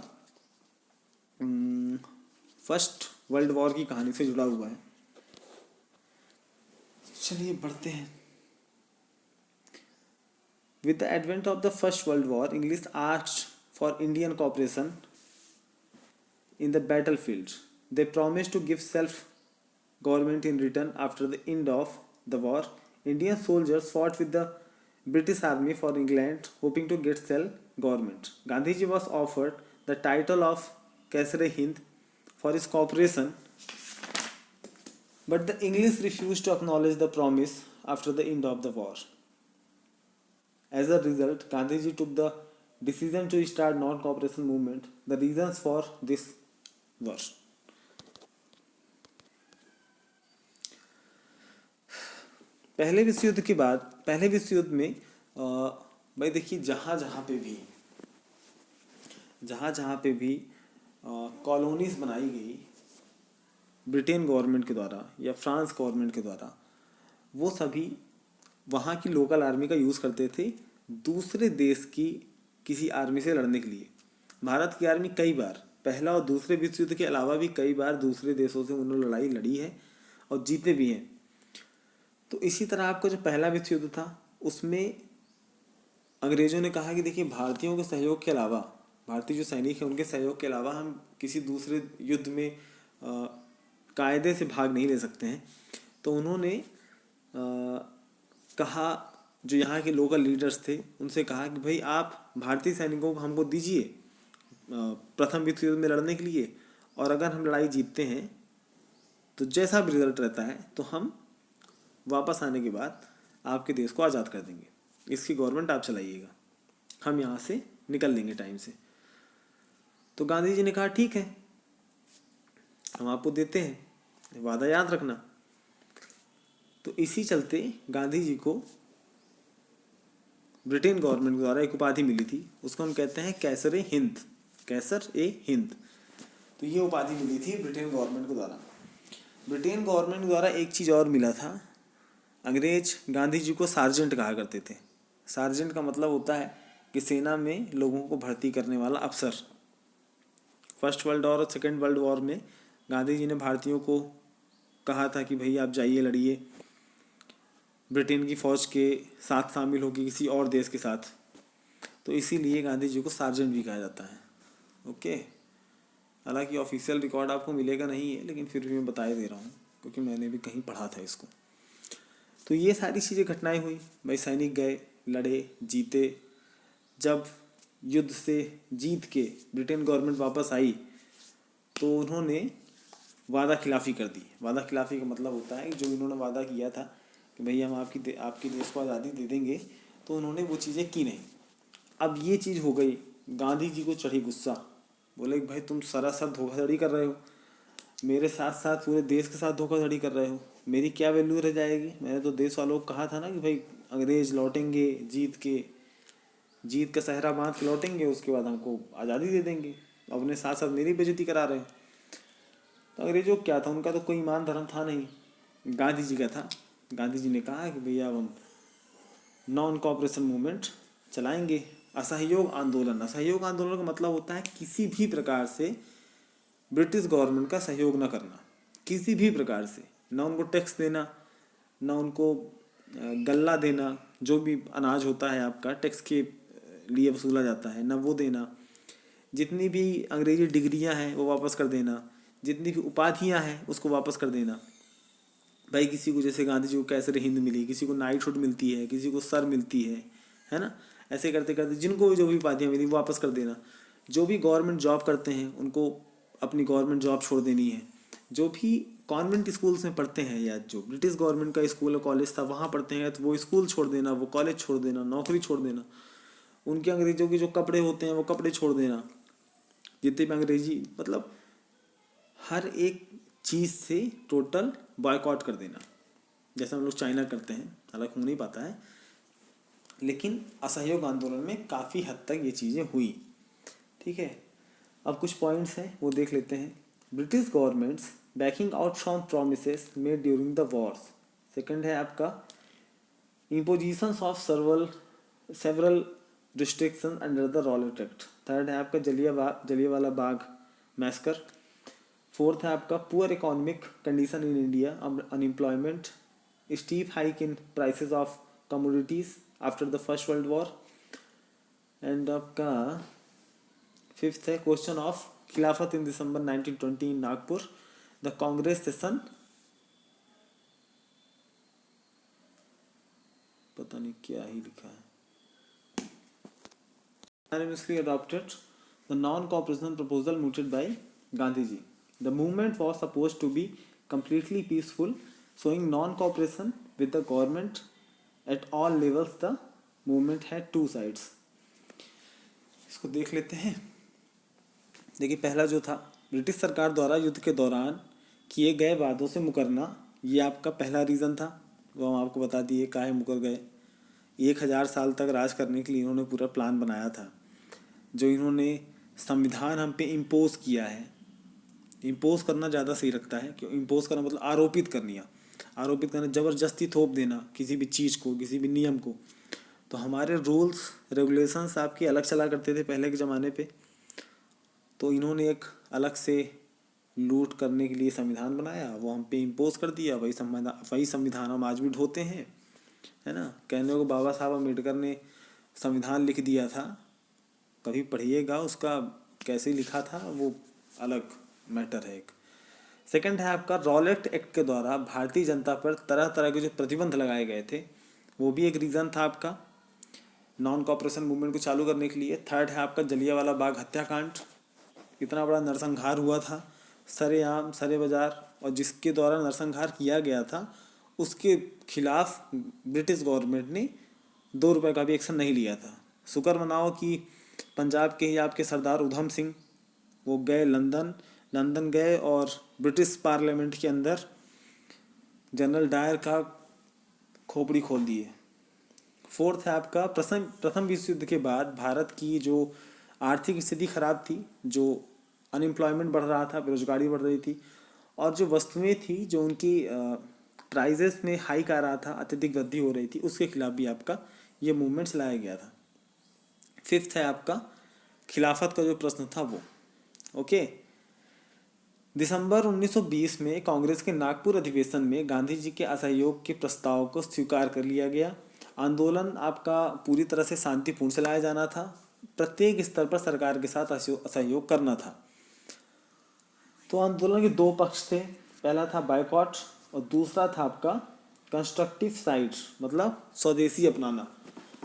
फर्स्ट वर्ल्ड वॉर की कहानी से जुड़ा हुआ है। चलिए बढ़ते हैं। With the advent of the First World War, English asked for Indian cooperation in the battlefield. They promised to give self-government in return. After the end of the war, Indian soldiers fought with the British Army for England, hoping to get self-government. Gandhiji was offered the title of Kaisar-e-Hind for his cooperation, but the English refused to acknowledge the promise after the end of the war. As a result, Gandhiji took the decision to start non-cooperation movement. The reasons for this were: पहले विश्व युद्ध में भाई देखिए जहाँ जहाँ पे भी कॉलोनीज बनाई गई ब्रिटेन गवर्नमेंट के द्वारा या फ्रांस गवर्नमेंट के द्वारा, वो सभी वहाँ की लोकल आर्मी का यूज़ करते थे दूसरे देश की किसी आर्मी से लड़ने के लिए। भारत की आर्मी कई बार पहला और दूसरे विश्व युद्ध के अलावा भी कई बार दूसरे देशों से उन्होंने लड़ाई लड़ी है और जीते भी हैं। तो इसी तरह आपका जो पहला विश्व युद्ध था उसमें अंग्रेज़ों ने कहा कि देखिए भारतीयों के सहयोग के अलावा, भारतीय जो सैनिक हैं उनके सहयोग के अलावा हम किसी दूसरे युद्ध में कायदे से भाग नहीं ले सकते हैं। तो उन्होंने कहा, जो यहाँ के लोकल लीडर्स थे उनसे कहा कि भाई आप भारतीय सैनिकों को हमको दीजिए प्रथम विश्व युद्ध में लड़ने के लिए, और अगर हम लड़ाई जीतते हैं तो जैसा भी रिजल्ट रहता है तो हम वापस आने के बाद आपके देश को आज़ाद कर देंगे, इसकी गवर्नमेंट आप चलाइएगा, हम यहाँ से निकल लेंगे टाइम से। तो गांधी जी ने कहा ठीक है, हम आपको देते हैं, वादा याद रखना। तो इसी चलते गांधी जी को ब्रिटेन गवर्नमेंट द्वारा एक उपाधि मिली थी, उसको हम कहते हैं कैसर ए हिंद, कैसर ए हिंद। तो ये उपाधि मिली थी ब्रिटेन गवर्नमेंट के द्वारा। ब्रिटेन गवर्नमेंट द्वारा एक चीज़ और मिला था, अंग्रेज गांधी जी को सार्जेंट कहा करते थे। सार्जेंट का मतलब होता है कि सेना में लोगों को भर्ती करने वाला अफसर। फर्स्ट वर्ल्ड वॉर और सेकेंड वर्ल्ड वॉर में गांधी जी ने भारतीयों को कहा था कि भाई आप जाइए लड़िए ब्रिटेन की फ़ौज के साथ शामिल होकर किसी और देश के साथ। तो इसीलिए गांधी जी को सार्जेंट भी कहा जाता है। ओके, हालांकि ऑफिशियल रिकॉर्ड आपको मिलेगा नहीं है, लेकिन फिर भी मैं बताए दे रहा हूँ क्योंकि मैंने भी कहीं पढ़ा था इसको। तो ये सारी चीज़ें घटनाएं हुई भाई, सैनिक गए, लड़े, जीते। जब युद्ध से जीत के ब्रिटेन गवर्नमेंट वापस आई तो उन्होंने वादा खिलाफ़ी कर दी। वादा खिलाफ़ी का मतलब होता है कि जो इन्होंने वादा किया था कि भई हम आपके देश को आज़ादी दे देंगे, तो उन्होंने वो चीज़ें की नहीं। अब ये चीज़ हो गई, गांधी जी को चढ़ी गुस्सा, बोले कि भाई तुम सरासर धोखाधड़ी कर रहे हो, मेरे साथ साथ पूरे देश के साथ धोखाधड़ी कर रहे हो, मेरी क्या वैल्यू रह जाएगी। मैंने तो देश वालों को कहा था ना कि भाई अंग्रेज लौटेंगे, जीत का सहरा बांध के लौटेंगे, उसके बाद हमको आज़ादी दे देंगे, अपने साथ साथ मेरी बेइज्जती करा रहे हो। तो अंग्रेजों को क्या था, उनका तो कोई ईमान धर्म था नहीं, गांधी जी का था। गांधी जी ने कहा कि भैया अब हम नॉन कॉपरेशन मूवमेंट चलाएंगे, असहयोग आंदोलन। असहयोग आंदोलन का मतलब होता है किसी भी प्रकार से ब्रिटिश गवर्नमेंट का सहयोग न करना, किसी भी प्रकार से, ना उनको टैक्स देना, ना उनको गल्ला देना, जो भी अनाज होता है आपका टैक्स के लिए वसूला जाता है, ना वो देना, जितनी भी अंग्रेजी डिग्रियां हैं वो वापस कर देना, जितनी भी उपाधियां हैं उसको वापस कर देना। भाई किसी को जैसे गांधी जी को कैसर हिंद मिली, किसी को नाइटहुड मिलती है, किसी को सर मिलती है ना, ऐसे करते करते जिनको भी जो भी उपाधियाँ मिली वापस कर देना। जो भी गवर्नमेंट जॉब करते हैं उनको अपनी गवर्नमेंट जॉब छोड़ देनी है। जो भी कॉन्वेंट स्कूल्स में पढ़ते हैं या जो ब्रिटिश गवर्नमेंट का स्कूल और कॉलेज था वहाँ पढ़ते हैं तो वो स्कूल छोड़ देना, वो कॉलेज छोड़ देना, नौकरी छोड़ देना, उनके अंग्रेजों के जो कपड़े होते हैं वो कपड़े छोड़ देना, जितने भी अंग्रेजी मतलब हर एक चीज़ से टोटल बॉयकॉट कर देना, जैसे हम लोग चाइना करते हैं। हालांकि हो नहीं पाता है, लेकिन असहयोग आंदोलन में काफ़ी हद तक ये चीज़ें हुई। ठीक है, अब कुछ पॉइंट्स हैं वो देख लेते हैं। British government's backing out from promises made during the wars. Second है आपका impositions of several restriction under the Rowlatt Act. Third है आपका जलियांवाला बाग मैस्कर। फोर्थ है आपका poor economic condition in India, unemployment, steep hike in prices of commodities after the first world war. And आपका fifth है question of Khilafat in December 1920 in Nagpur, the Congress session, पता नहीं क्या ही लिखा है, unanimously adopted the non-cooperation proposal mooted by Gandhi ji. The movement was supposed to be completely peaceful, showing non-cooperation with the government at all levels. The movement had two sides. इसको देख लेते हैं। देखिए, पहला जो था ब्रिटिश सरकार द्वारा युद्ध के दौरान किए गए वादों से मुकरना, ये आपका पहला रीज़न था, वो हम आपको बता दिए काहे मुकर गए। 1000 साल तक राज करने के लिए इन्होंने पूरा प्लान बनाया था, जो इन्होंने संविधान हम पे इम्पोज किया है। इम्पोज करना ज़्यादा सही रखता है, क्यों इम्पोज करना मतलब आरोपित करना, ज़बरदस्ती थोप देना किसी भी चीज़ को, किसी भी नियम को। तो हमारे रूल्स रेगुलेशंस आपके अलग चला करते थे पहले के ज़माने पे, तो इन्होंने एक अलग से लूट करने के लिए संविधान बनाया, वो हम पे इम्पोज कर दिया। वही संविधान हम आज भी ढोते हैं, है ना। कहने को बाबा साहब अम्बेडकर ने संविधान लिख दिया था, कभी पढ़िएगा उसका कैसे लिखा था, वो अलग मैटर है एक। सेकंड है आपका रॉलेट एक्ट के द्वारा भारतीय जनता पर तरह तरह के जो प्रतिबंध लगाए गए थे, वो भी एक रीज़न था आपका नॉन कॉपरेशन मूवमेंट को चालू करने के लिए। थर्ड है आपका जलियांवाला बाग हत्याकांड, इतना बड़ा नरसंहार हुआ था, सरेआम सरे बाजार और जिसके द्वारा नरसंहार किया गया था, उसके खिलाफ ब्रिटिश गवर्नमेंट ने 2 रुपए का भी एक्शन नहीं लिया था। शुक्र मनाओ कि पंजाब के ही आपके सरदार उधम सिंह वो गए लंदन गए और ब्रिटिश पार्लियामेंट के अंदर जनरल डायर का खोपड़ी खोल दिए। फोर्थ है आपका प्रथम विश्व युद्ध के बाद भारत की जो आर्थिक स्थिति खराब थी, जो अनएम्प्लॉयमेंट बढ़ रहा था, बेरोजगारी बढ़ रही थी और जो वस्तुएं थी जो उनकी प्राइजेस में हाइक आ रहा था, अत्यधिक वृद्धि हो रही थी, उसके खिलाफ भी आपका ये मूवमेंट चलाया गया था। फिफ्थ है आपका खिलाफत का जो प्रश्न था वो। ओके, दिसंबर 1920 में कांग्रेस के नागपुर अधिवेशन में गांधी जी के असहयोग के प्रस्ताव को स्वीकार कर लिया गया। आंदोलन आपका पूरी तरह से शांतिपूर्ण चलाया जाना था, प्रत्येक स्तर पर सरकार के साथ असहयोग करना था। तो आंदोलन के 2 पक्ष थे, पहला था बायकॉट और दूसरा था आपका कंस्ट्रक्टिव साइड, मतलब स्वदेशी अपनाना।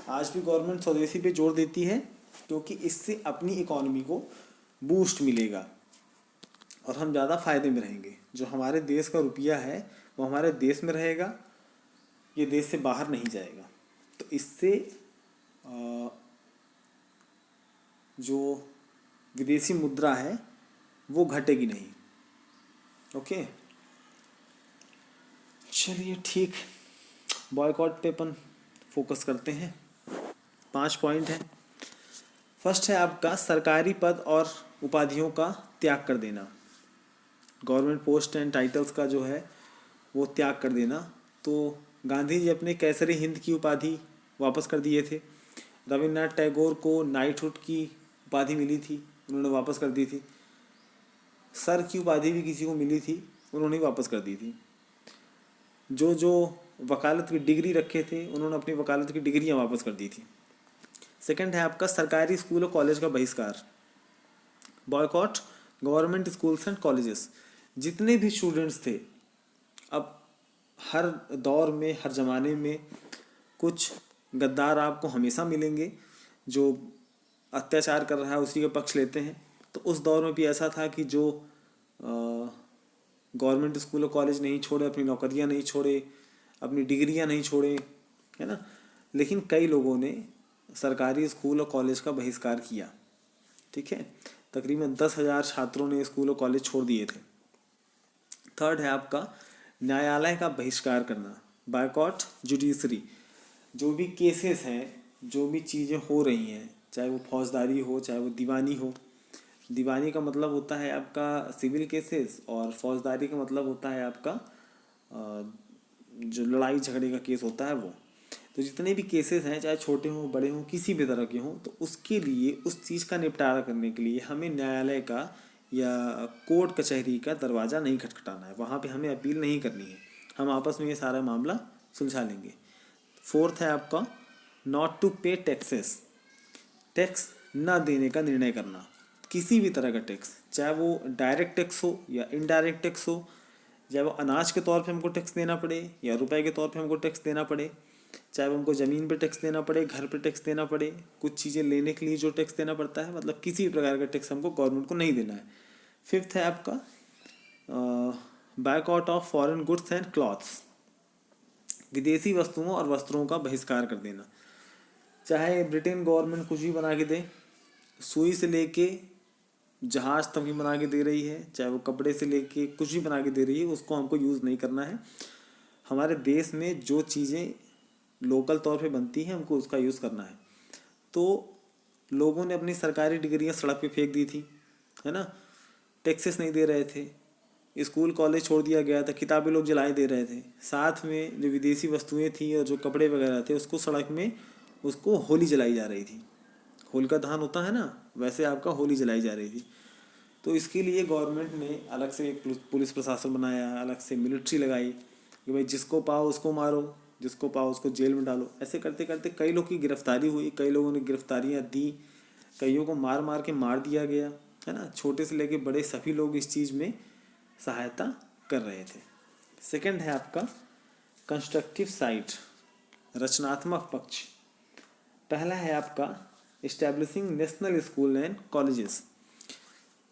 आज भी गवर्नमेंट स्वदेशी पे जोर देती है क्योंकि इससे अपनी इकोनॉमी को बूस्ट मिलेगा और हम ज़्यादा फायदे में रहेंगे। जो हमारे देश का रुपया है वो हमारे देश में रहेगा, ये देश से बाहर नहीं जाएगा। तो इससे जो विदेशी मुद्रा है वो घटेगी नहीं। ओके, चलिए ठीक, बॉयकॉट पे अपन फोकस करते हैं। 5 पॉइंट है। फर्स्ट है आपका सरकारी पद और उपाधियों का त्याग कर देना, गवर्नमेंट पोस्ट एंड टाइटल्स का जो है वो त्याग कर देना। तो गांधी जी अपने कैसरी हिंद की उपाधि वापस कर दिए थे। रविन्द्रनाथ टैगोर को नाइटहुड की उपाधि मिली थी, उन्होंने वापस कर दी थी। सर की उपाधि भी किसी को मिली थी, उन्होंने वापस कर दी थी। जो वकालत की डिग्री रखे थे उन्होंने अपनी वकालत की डिग्रियां वापस कर दी थी। सेकंड है आपका सरकारी स्कूल और कॉलेज का बहिष्कार, boycott government schools and colleges. जितने भी स्टूडेंट्स थे, अब हर दौर में हर ज़माने में कुछ गद्दार आपको हमेशा मिलेंगे जो अत्याचार कर रहा है उसी का पक्ष लेते हैं। तो उस दौर में भी ऐसा था कि जो गवर्नमेंट स्कूल और कॉलेज नहीं छोड़े, अपनी नौकरियां नहीं छोड़े, अपनी डिग्रियां नहीं छोड़े, है ना, लेकिन कई लोगों ने सरकारी स्कूल और कॉलेज का बहिष्कार किया। ठीक है, तकरीबन 10,000 छात्रों ने स्कूल और कॉलेज छोड़ दिए थे। थर्ड है आपका न्यायालय का बहिष्कार करना, बायकॉट जुडिशरी। जो भी केसेस हैं, जो भी चीज़ें हो रही हैं, चाहे वो फौजदारी हो चाहे वो दीवानी हो। दीवानी का मतलब होता है आपका सिविल केसेस और फौजदारी का मतलब होता है आपका जो लड़ाई झगड़े का केस होता है वो। तो जितने भी केसेस हैं, चाहे छोटे हों बड़े हों किसी भी तरह के हों, तो उसके लिए उस चीज़ का निपटारा करने के लिए हमें न्यायालय का या कोर्ट कचहरी का दरवाज़ा नहीं खटखटाना है, वहाँ पे हमें अपील नहीं करनी है, हम आपस में ये सारा मामला सुलझा लेंगे। फोर्थ है आपका नॉट टू पे टैक्सेस, टैक्स ना देने का निर्णय करना, किसी भी तरह का टैक्स, चाहे वो डायरेक्ट टैक्स हो या इनडायरेक्ट टैक्स हो, चाहे वो अनाज के तौर पे हमको टैक्स देना पड़े या रुपए के तौर पे हमको टैक्स देना पड़े, चाहे वो हमको ज़मीन पे टैक्स देना पड़े, घर पे टैक्स देना पड़े, कुछ चीज़ें लेने के लिए जो टैक्स देना पड़ता है, मतलब किसी भी प्रकार का टैक्स हमको गवर्नमेंट को नहीं देना है। फिफ्थ है आपका boycott of foreign goods and clothes, विदेशी वस्तुओं और वस्त्रों का बहिष्कार कर देना। चाहे ब्रिटेन गवर्नमेंट कुछ भी बना के दे, सुई से लेके जहाज तक भी बना के दे रही है, चाहे वो कपड़े से लेके कुछ भी बना के दे रही है, उसको हमको यूज़ नहीं करना है। हमारे देश में जो चीज़ें लोकल तौर पे बनती हैं हमको उसका यूज़ करना है। तो लोगों ने अपनी सरकारी डिग्रियां सड़क पे फेंक दी थी, है ना, टैक्सेस नहीं दे रहे थे, स्कूल कॉलेज छोड़ दिया गया था, किताबें लोग जलाए दे रहे थे, साथ में जो विदेशी वस्तुएं थी और जो कपड़े वगैरह थे उसको सड़क में उसको होली जलाई जा रही थी, होलिका दहन होता है ना, वैसे आपका होली जलाई जा रही थी। तो इसके लिए गवर्नमेंट ने अलग से एक पुलिस प्रशासन बनाया, अलग से मिलिट्री लगाई कि भाई जिसको पाओ उसको मारो, जिसको पाओ उसको जेल में डालो। ऐसे करते करते कई लोग की गिरफ्तारी हुई, कई लोगों ने गिरफ्तारियाँ दी, कईयों को मार मार के मार दिया गया, है ना, छोटे से लेके बड़े सभी लोग इस चीज़ में सहायता कर रहे थे। सेकंड है आपका कंस्ट्रक्टिव साइड, रचनात्मक पक्ष। पहला है आपका establishing national school and colleges,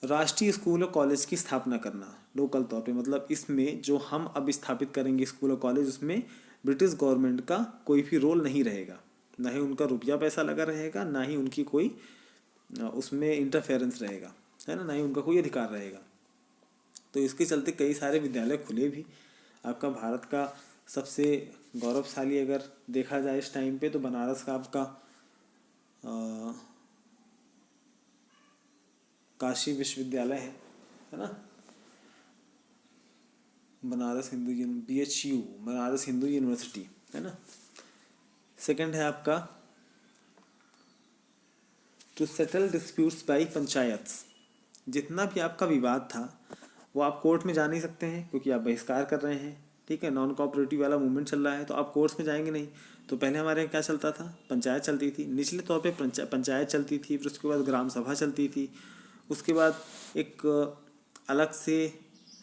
राष्ट्रीय स्कूल और कॉलेज की स्थापना करना लोकल तौर पे, मतलब इसमें जो हम अब स्थापित करेंगे स्कूल और कॉलेज, उसमें ब्रिटिश गवर्नमेंट का कोई भी रोल नहीं रहेगा, ना ही उनका रुपया पैसा लगा रहेगा, ना ही उनकी कोई उसमें इंटरफेरेंस रहेगा, है ना ही उनका कोई अधिकार रहेगा। तो इसके चलते कई सारे विद्यालय खुले भी। आपका भारत का सबसे गौरवशाली अगर देखा जाए इस टाइम पे तो बनारस का आपका काशी विश्वविद्यालय है ना, बनारस हिंदू BHU, बनारस हिंदू यूनिवर्सिटी, है ना। सेकंड है आपका to settle disputes by panchayats. जितना भी आपका विवाद था वो आप कोर्ट में जा नहीं सकते हैं क्योंकि आप बहिष्कार कर रहे हैं, ठीक है, नॉन कोऑपरेटिव वाला मूवमेंट चल रहा है, तो आप कोर्ट्स में जाएंगे नहीं। तो पहले हमारे यहाँ क्या चलता था, पंचायत चलती थी, निचले तौर पे पंचायत चलती थी, फिर उसके बाद ग्राम सभा चलती थी, उसके बाद एक अलग से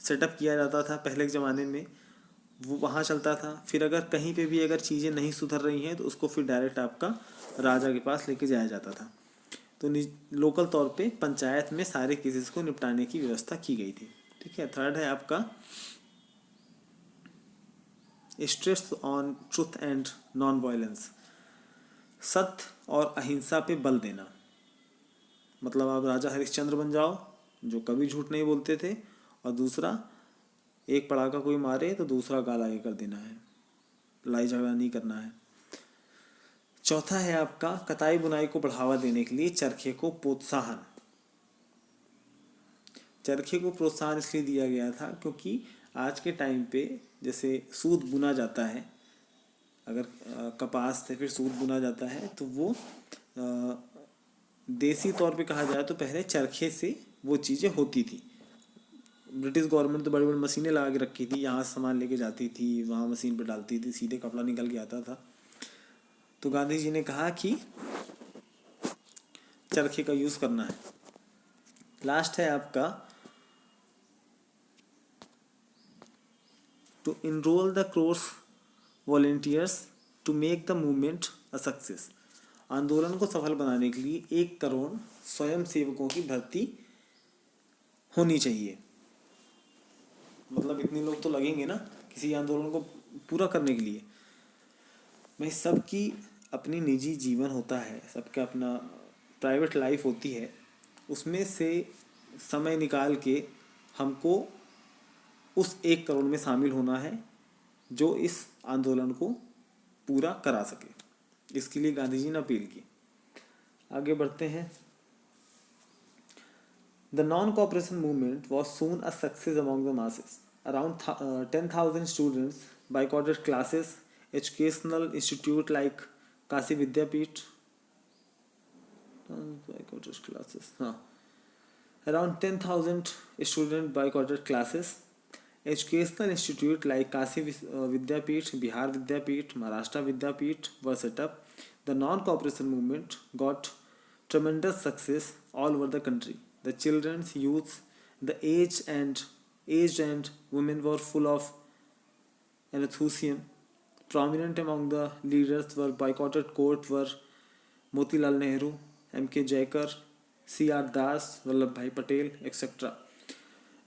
सेटअप किया जाता था पहले के ज़माने में, वो वहाँ चलता था। फिर अगर कहीं पे भी अगर चीज़ें नहीं सुधर रही हैं तो उसको फिर डायरेक्ट आपका राजा के पास लेके जाया जाता था। तो लोकल तौर पे पंचायत में सारे केसेस को निपटाने की व्यवस्था की गई थी, ठीक है। थर्ड है आपका stress on truth and non violence, सत्य और अहिंसा पे बल देना। मतलब आप राजा हरिश्चंद्र बन जाओ जो कभी झूठ नहीं बोलते थे, और दूसरा एक पड़ाका कोई मारे तो दूसरा गाल आगे कर देना है, लड़ाई झगड़ा नहीं करना है। चौथा है आपका कताई बुनाई को बढ़ावा देने के लिए चरखे को प्रोत्साहन। चरखे को प्रोत्साहन इसलिए दिया गया था क्योंकि आज के टाइम पे जैसे सूत बुना जाता है, अगर कपास से फिर सूत बुना जाता है तो वो देसी तौर पे कहा जाए तो पहले चरखे से वो चीज़ें होती थी। ब्रिटिश गवर्नमेंट तो बड़ी बड़ी मशीनें लगा के रखी थी, यहाँ सामान लेके जाती थी, वहाँ मशीन पे डालती थी, सीधे कपड़ा निकल के आता था। तो गांधी जी ने कहा कि चरखे का यूज़ करना है। लास्ट है आपका to enrol the course volunteers to make the movement a success. आंदोलन को सफल बनाने के लिए 1 करोड़ स्वयं सेवकों की भर्ती होनी चाहिए। मतलब इतने लोग तो लगेंगे ना किसी आंदोलन को पूरा करने के लिए। भाई सबकी अपनी निजी जीवन होता है, सबका अपना प्राइवेट लाइफ होती है, उसमें से समय निकाल के हमको उस 1 करोड़ में शामिल होना है जो इस आंदोलन को पूरा करा सके। इसके लिए गांधी जी ने अपील की। आगे बढ़ते हैं। The non-cooperation movement was soon a success among the masses. Around 10,000 students boycotted classes. Educational institute like Kasi Vidyapeeth boycotted classes. Around 10,000 students boycotted classes. Educational institute like Kasi Vidyapeeth, Bihar Vidyapeeth, Maharashtra Vidyapeeth were set up. The non-cooperation movement got tremendous success all over the country. The children, youths, the aged and women were full of enthusiasm. Prominent among the leaders were boycotted court were Motilal Nehru, M.K. Jaikar, C.R. Das, Vallabhbhai Patel, etc.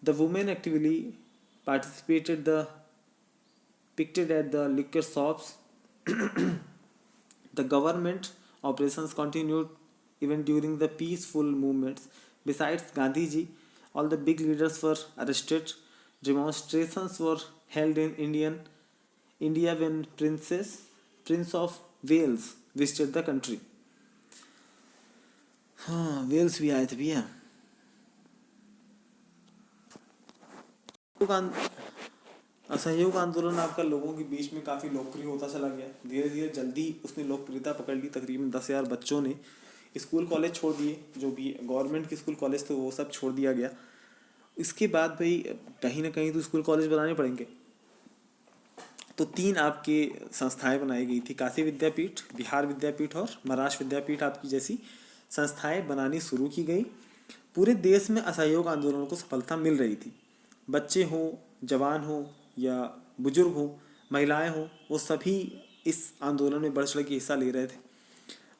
The women actively participated picketed at the liquor shops. The government operations continued even during the peaceful movements. Besides Gandhiji, all the big leaders were arrested. Demonstrations were held in India when Prince of Wales visited the country. हाँ, Wales भी आए थे भैया। असहयोग आंदोलन आपका लोगों के बीच में काफ़ी लोकप्रिय होता चला गया। धीरे धीरे जल्दी उसने लोकप्रियता पकड़ ली। तकरीबन 10,000 बच्चों ने स्कूल कॉलेज छोड़ दिए, जो भी गवर्नमेंट के स्कूल कॉलेज थे वो सब छोड़ दिया गया। इसके बाद भाई कहीं ना कहीं तो स्कूल कॉलेज बनाने पड़ेंगे, तो 3 आपके संस्थाएं बनाई गई थी, काशी विद्यापीठ, बिहार विद्यापीठ और महाराष्ट्र विद्यापीठ आपकी जैसी संस्थाएं बनानी शुरू की गई। पूरे देश में असहयोग आंदोलन को सफलता मिल रही थी। बच्चे हों, जवान हो या बुजुर्ग हो, महिलाएं हो, वो सभी इस आंदोलन में बढ़ चढ़ के हिस्सा ले रहे थे।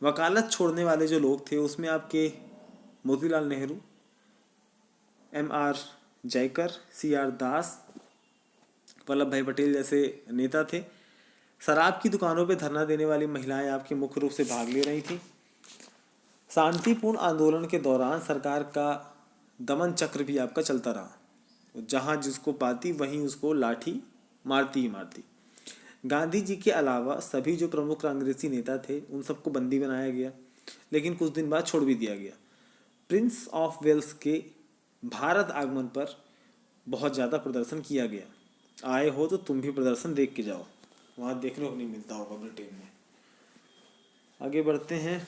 वकालत छोड़ने वाले जो लोग थे उसमें आपके मोतीलाल नेहरू, M.R. जयकर, C.R. दास, वल्लभ भाई पटेल जैसे नेता थे। शराब की दुकानों पर धरना देने वाली महिलाएं आपकी मुख्य रूप से भाग ले रही थी। शांतिपूर्ण आंदोलन के दौरान सरकार का दमन चक्र भी आपका चलता रहा। जहां जिसको पाती वहीं उसको लाठी मारती ही मारती। गांधी जी के अलावा सभी जो प्रमुख कांग्रेसी नेता थे उन सबको बंदी बनाया गया, लेकिन कुछ दिन बाद छोड़ भी दिया गया। प्रिंस ऑफ वेल्स के भारत आगमन पर बहुत ज़्यादा प्रदर्शन किया गया। आए हो तो तुम भी प्रदर्शन देख के जाओ, वहाँ देखने को नहीं मिलता होगा ब्रिटेन में। आगे बढ़ते हैं।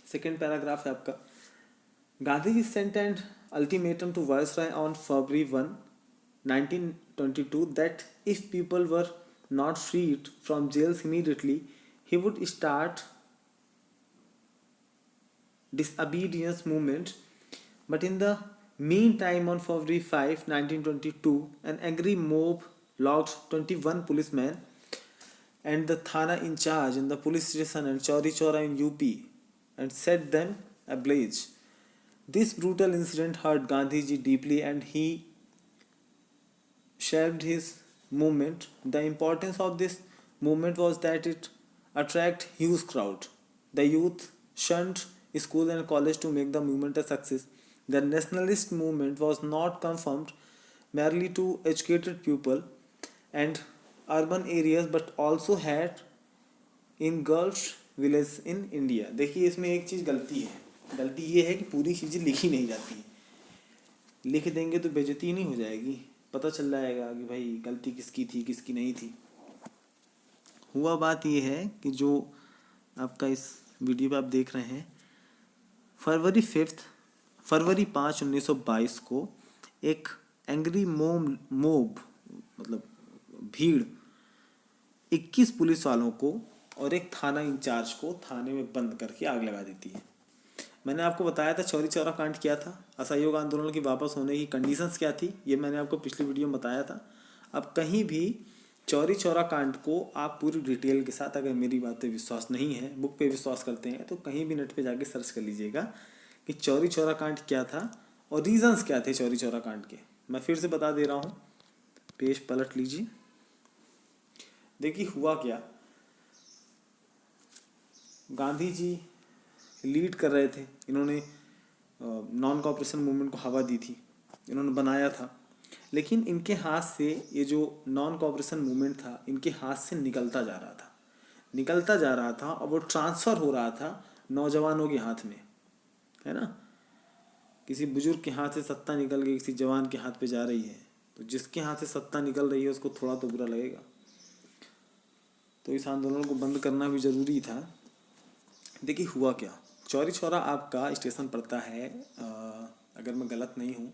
सेकेंड पैराग्राफ है आपका। Gandhi ji sent an ultimatum to viceroy on February 1, 1922 that if people were not freed from jails immediately, he would start disobedience movement. But in the meantime, on February 5, 1922, an angry mob locked 21 policemen and the Thana in charge in the police station and Chauri Chaura in UP and set them ablaze. This brutal incident hurt Gandhiji deeply and he shaped his movement. The importance of this movement was that it attracted huge crowd. The youth shunned school and college to make the movement a success. The nationalist movement was not confined merely to educated people and urban areas but also had in Gulf village in India. देखिए इसमें एक चीज़ गलती है। गलती ये है कि पूरी चीज़ें लिखी नहीं जाती। लिख देंगे तो बेइज्जती नहीं हो जाएगी, पता चल जाएगा कि भाई गलती किसकी थी किसकी नहीं थी। हुआ बात ये है कि जो आपका इस वीडियो पे आप देख रहे हैं, फरवरी 5, 1922 को एक एंग्री मोब मतलब भीड़ 21 पुलिस वालों को और एक थाना इंचार्ज को थाने में बंद करके आग लगा देती है। मैंने आपको बताया था चौरी चौरा कांड क्या था, असहयोग आंदोलन की वापस होने की कंडीशंस क्या थी, ये मैंने आपको पिछली वीडियो में बताया था। अब कहीं भी चौरी चौरा कांड को आप पूरी डिटेल के साथ, अगर मेरी बात पे विश्वास नहीं है, बुक पे विश्वास करते हैं, तो कहीं भी नेट पे जाके सर्च कर लीजिएगा कि चौरी चौरा कांड क्या था और रीजंस क्या थे चौरी चौरा कांड के। मैं फिर से बता दे रहा हूँ, पेज पलट लीजिए। देखिए हुआ क्या, गांधी जी लीड कर रहे थे, इन्होंने नॉन कॉपरेशन मूवमेंट को हवा दी थी, इन्होंने बनाया था, लेकिन इनके हाथ से ये जो नॉन कॉपरेशन मूवमेंट था इनके हाथ से निकलता जा रहा था और वो ट्रांसफ़र हो रहा था नौजवानों के हाथ में, है ना। किसी बुजुर्ग के हाथ से सत्ता निकल के किसी जवान के हाथ पे जा रही है, तो जिसके हाथ से सत्ता निकल रही है उसको थोड़ा तो बुरा लगेगा। तो इस आंदोलन को बंद करना भी ज़रूरी था। देखिए हुआ क्या, चौरी चौरा आपका स्टेशन पड़ता है, अगर मैं गलत नहीं हूँ,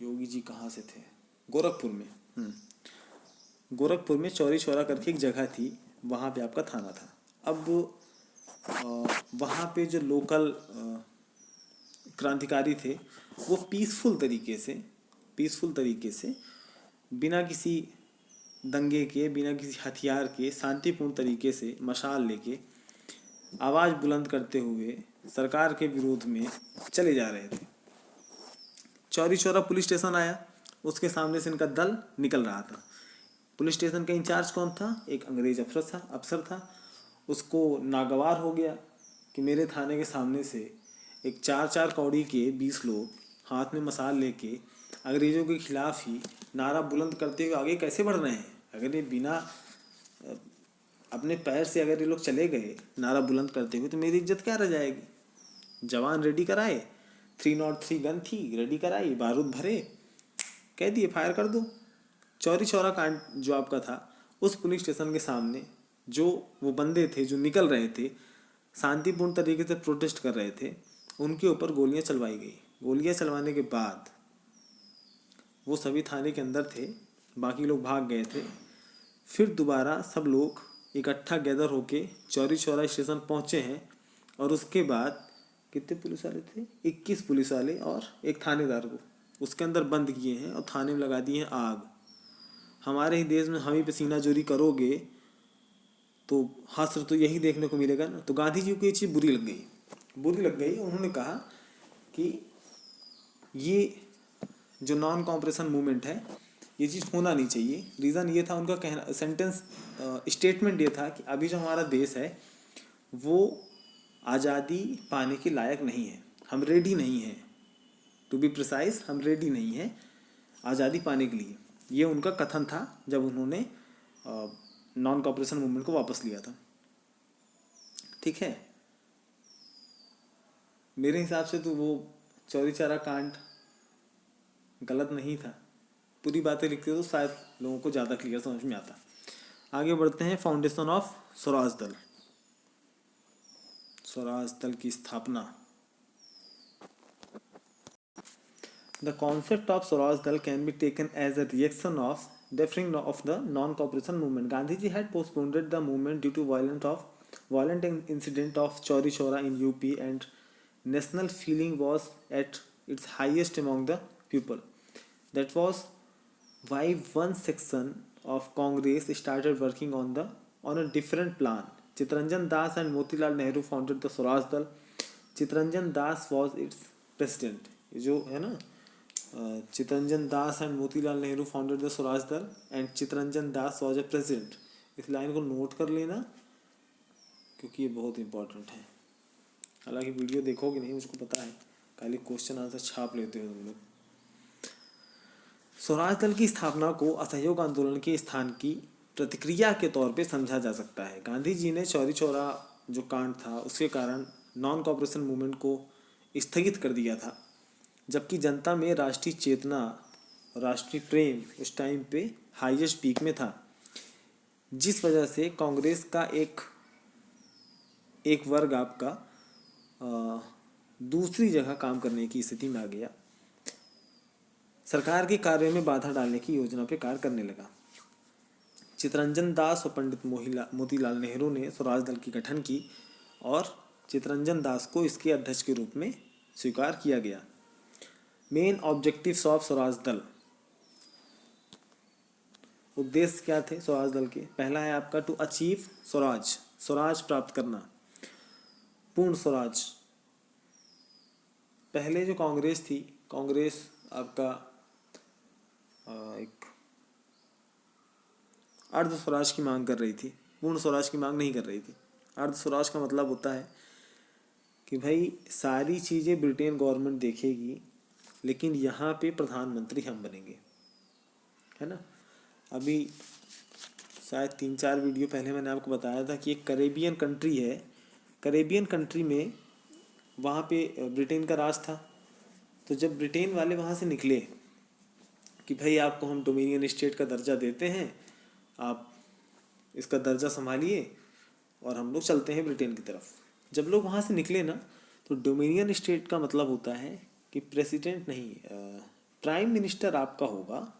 योगी जी कहाँ से थे, गोरखपुर में। गोरखपुर में चौरी चौरा करके एक जगह थी, वहाँ पे आपका थाना था। अब वहाँ पे जो लोकल क्रांतिकारी थे वो पीसफुल तरीके से बिना किसी दंगे के, बिना किसी हथियार के, शांतिपूर्ण तरीके से मशाल लेके आवाज़ बुलंद करते हुए सरकार के विरोध में चले जा रहे थे। चौरी चौरा पुलिस स्टेशन आया, उसके सामने से इनका दल निकल रहा था। पुलिस स्टेशन का इंचार्ज कौन था, एक अंग्रेज अफसर था। उसको नागवार हो गया कि मेरे थाने के सामने से एक 4 कौड़ी के 20 लोग हाथ में मसाल लेके अंग्रेज़ों के खिलाफ ही नारा बुलंद करते हुए आगे कैसे बढ़ रहे हैं। अगर ये बिना अपने पैर से अगर ये लोग चले गए नारा बुलंद करते हुए, तो मेरी इज्जत क्या रह जाएगी। जवान रेडी कराए, 303 गन थी, रेडी कराई, बारूद भरे, कह दिए फायर कर दो। चौरी चौरा कांड जो आपका था, उस पुलिस स्टेशन के सामने जो वो बंदे थे जो निकल रहे थे, शांतिपूर्ण तरीके से प्रोटेस्ट कर रहे थे, उनके ऊपर गोलियां चलवाई गई। गोलियां चलवाने के बाद वो सभी थाने के अंदर थे, बाकी लोग भाग गए थे। फिर दोबारा सब लोग इकट्ठा गैदर होके चौरी चौरा स्टेशन पहुँचे हैं और उसके बाद कितने पुलिस वाले थे, 21 पुलिस वाले और एक थानेदार को उसके अंदर बंद किए हैं और थाने में लगा दिए हैं आग। हमारे ही देश में हम ही पसीना जोरी करोगे तो हश्र तो यही देखने को मिलेगा ना। तो गांधी जी को ये चीज़ बुरी लग गई। उन्होंने कहा कि ये जो नॉन कॉपरेशन मूवमेंट है ये चीज़ होना नहीं चाहिए। रीज़न ये था उनका कहना, सेंटेंस स्टेटमेंट ये था कि अभी जो हमारा देश है वो आज़ादी पाने के लायक नहीं है, हम रेडी नहीं हैं, टू बी प्रिसाइज हम रेडी नहीं हैं आज़ादी पाने के लिए। ये उनका कथन था जब उन्होंने नॉन कॉपरेशन मूवमेंट को वापस लिया था। ठीक है, मेरे हिसाब से तो वो चौरी चौरा कांड गलत नहीं था। पूरी बातें लिखते तो शायद लोगों को ज़्यादा क्लियर समझ में आता। आगे बढ़ते हैं। फाउंडेशन ऑफ स्वराज दल। स्वराज दल की स्थापना। The concept of Swaraj Dal can be taken as a reaction of differing of the non-cooperation movement. Gandhiji had postponed the movement due to violent incident of Chauri Chaura in UP, and national feeling was at its highest among the people. That was why one section of Congress started working on a different plan. Chittaranjan Das and Motilal Nehru founded the Swaraj Dal. Chittaranjan Das was its president. ये जो है ना, Chittaranjan Das and Motilal Nehru founded the Swaraj Dal and Chittaranjan Das was a president. इस line को note कर लेना क्योंकि ये बहुत इंपॉर्टेंट है। हालांकि वीडियो देखोगे नहीं मुझको पता है, खाली क्वेश्चन आंसर छाप लेते हो तुम लोग। स्वराज दल की स्थापना को असहयोग आंदोलन के स्थान की प्रतिक्रिया के तौर पे समझा जा सकता है। गांधी जी ने चौरी चौरा जो कांड था उसके कारण नॉन कॉपरेशन मूवमेंट को स्थगित कर दिया था, जबकि जनता में राष्ट्रीय चेतना, राष्ट्रीय प्रेम उस टाइम पे हाईएस्ट पीक में था, जिस वजह से कांग्रेस का एक वर्ग आपका दूसरी जगह काम करने की स्थिति में आ गया, सरकार के कार्य में बाधा डालने की योजना पे कार्य करने लगा। चितरंजन दास और पंडित मोतीलाल नेहरू ने स्वराज दल की गठन की और चितरंजन दास को इसके अध्यक्ष के रूप में स्वीकार किया गया। मेन ऑब्जेक्टिव्स ऑफ स्वराज दल। उद्देश्य क्या थे स्वराज दल के? पहला है आपका टू अचीव स्वराज, स्वराज प्राप्त करना, पूर्ण स्वराज। पहले जो कांग्रेस थी, कांग्रेस आपका एक अर्ध स्वराज की मांग कर रही थी, पूर्ण स्वराज की मांग नहीं कर रही थी। अर्ध स्वराज का मतलब होता है कि भाई सारी चीज़ें ब्रिटेन गवर्नमेंट देखेगी लेकिन यहाँ पे प्रधानमंत्री हम बनेंगे, है ना। अभी शायद 3-4 वीडियो पहले मैंने आपको बताया था कि एक करेबियन कंट्री है, करेबियन कंट्री में वहाँ पे ब्रिटेन का राज था। तो जब ब्रिटेन वाले वहाँ से निकले कि भाई आपको हम डोमिनियन स्टेट का दर्जा देते हैं, आप इसका दर्जा संभालिए और हम लोग चलते हैं ब्रिटेन की तरफ। जब लोग वहाँ से निकले ना, तो डोमिनियन स्टेट का मतलब होता है कि प्रेसिडेंट नहीं, प्राइम मिनिस्टर आपका होगा,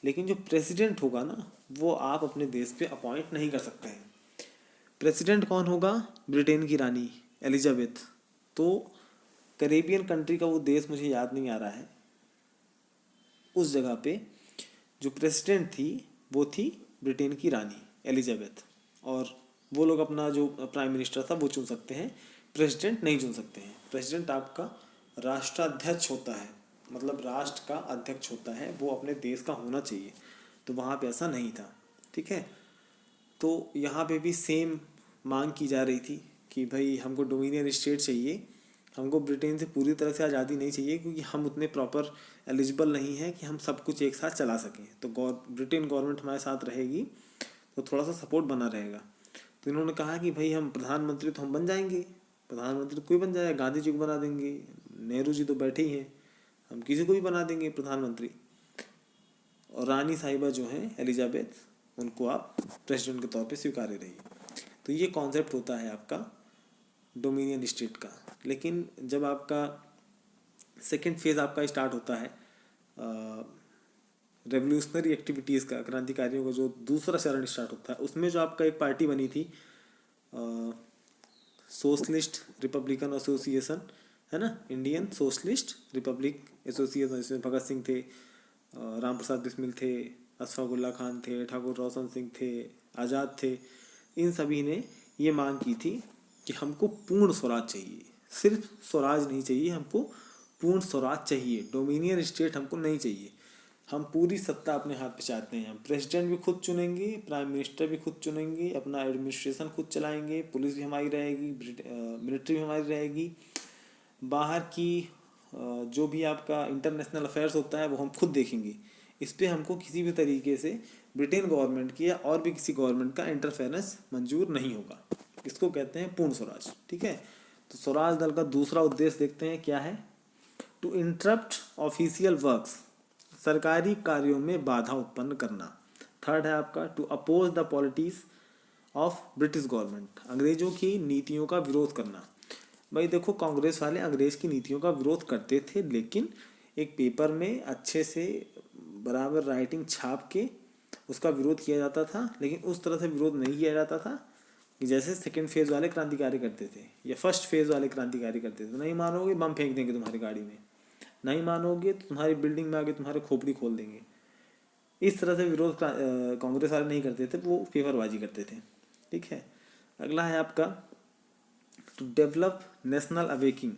लेकिन जो प्रेसिडेंट होगा ना वो आप अपने देश पे अपॉइंट नहीं कर सकते हैं। प्रेसिडेंट कौन होगा? ब्रिटेन की रानी एलिजाबेथ। तो करेबियन कंट्री का वो देश मुझे याद नहीं आ रहा है, उस जगह पे जो प्रेसिडेंट थी वो थी ब्रिटेन की रानी एलिजाबेथ, और वो लोग अपना जो प्राइम मिनिस्टर था वो चुन सकते हैं, प्रेसिडेंट नहीं चुन सकते हैं। प्रेसिडेंट आपका राष्ट्राध्यक्ष होता है, मतलब राष्ट्र का अध्यक्ष होता है, वो अपने देश का होना चाहिए। तो वहाँ पे ऐसा नहीं था, ठीक है। तो यहाँ पे भी सेम मांग की जा रही थी कि भाई हमको डोमिनियन स्टेट चाहिए, हमको ब्रिटेन से पूरी तरह से आज़ादी नहीं चाहिए, क्योंकि हम उतने प्रॉपर एलिजिबल नहीं हैं कि हम सब कुछ एक साथ चला सकें। तो ब्रिटेन गवर्नमेंट हमारे साथ रहेगी तो थोड़ा सा सपोर्ट बना रहेगा। तो इन्होंने कहा कि भाई हम प्रधानमंत्री तो हम बन जाएंगे, प्रधानमंत्री कोई बन जाएगा, गांधी जी को बना देंगे, नेहरू जी तो बैठे ही हैं, हम किसी को भी बना देंगे प्रधानमंत्री। और रानी साहिबा जो हैं एलिजाबेथ, उनको आप प्रेसिडेंट के तौर पे स्वीकार्य रहिए। तो ये कॉन्सेप्ट होता है आपका डोमिनियन स्टेट का। लेकिन जब आपका सेकेंड फेज आपका स्टार्ट होता है रेवोल्यूशनरी एक्टिविटीज़ का, क्रांतिकारियों का जो दूसरा चरण स्टार्ट होता है, उसमें जो आपका एक पार्टी बनी थी सोशलिस्ट रिपब्लिकन एसोसिएशन, है ना, इंडियन सोशलिस्ट रिपब्लिक एसोसिएशन। इसमें भगत सिंह थे, राम प्रसाद बिस्मिल थे, अशफाकुल्ला खान थे, ठाकुर रोशन सिंह थे, आज़ाद थे। इन सभी ने ये मांग की थी कि हमको पूर्ण स्वराज चाहिए, सिर्फ स्वराज नहीं चाहिए, हमको पूर्ण स्वराज चाहिए, डोमिनियन स्टेट हमको नहीं चाहिए। हम पूरी सत्ता अपने हाथ पे चाहते हैं। हम प्रेसिडेंट भी खुद चुनेंगे, प्राइम मिनिस्टर भी खुद चुनेंगे, अपना एडमिनिस्ट्रेशन खुद चलाएंगे, पुलिस भी हमारी रहेगी, मिलिट्री भी हमारी रहेगी, बाहर की जो भी आपका इंटरनेशनल अफेयर्स होता है वो हम खुद देखेंगे। इस पर हमको किसी भी तरीके से ब्रिटेन गवर्नमेंट की या और भी किसी गवर्नमेंट का इंटरफेरेंस मंजूर नहीं होगा। इसको कहते हैं पूर्ण स्वराज। ठीक है, तो स्वराज दल का दूसरा उद्देश्य देखते हैं क्या है। टू इंटरप्ट ऑफिशियल वर्क्स, सरकारी कार्यों में बाधा उत्पन्न करना। थर्ड है आपका to oppose the politics of British government, अंग्रेजों की नीतियों का विरोध करना। भाई देखो, कांग्रेस वाले अंग्रेज की नीतियों का विरोध करते थे, लेकिन एक पेपर में अच्छे से बराबर राइटिंग छाप के उसका विरोध किया जाता था, लेकिन उस तरह से विरोध नहीं किया जाता था कि जैसे सेकंड फेज वाले क्रांतिकारी करते थे या फर्स्ट फेज वाले क्रांतिकारी करते थे। नहीं मानोगे बम फेंक देंगे तुम्हारी गाड़ी में, नहीं मानोगे तो तुम्हारी बिल्डिंग में आके तुम्हारे खोपड़ी खोल देंगे। इस तरह से विरोध कांग्रेस वाले नहीं करते थे, वो पेपरबाजी करते थे। ठीक है, अगला है आपका टू डेवलप नेशनल अवेकिंग,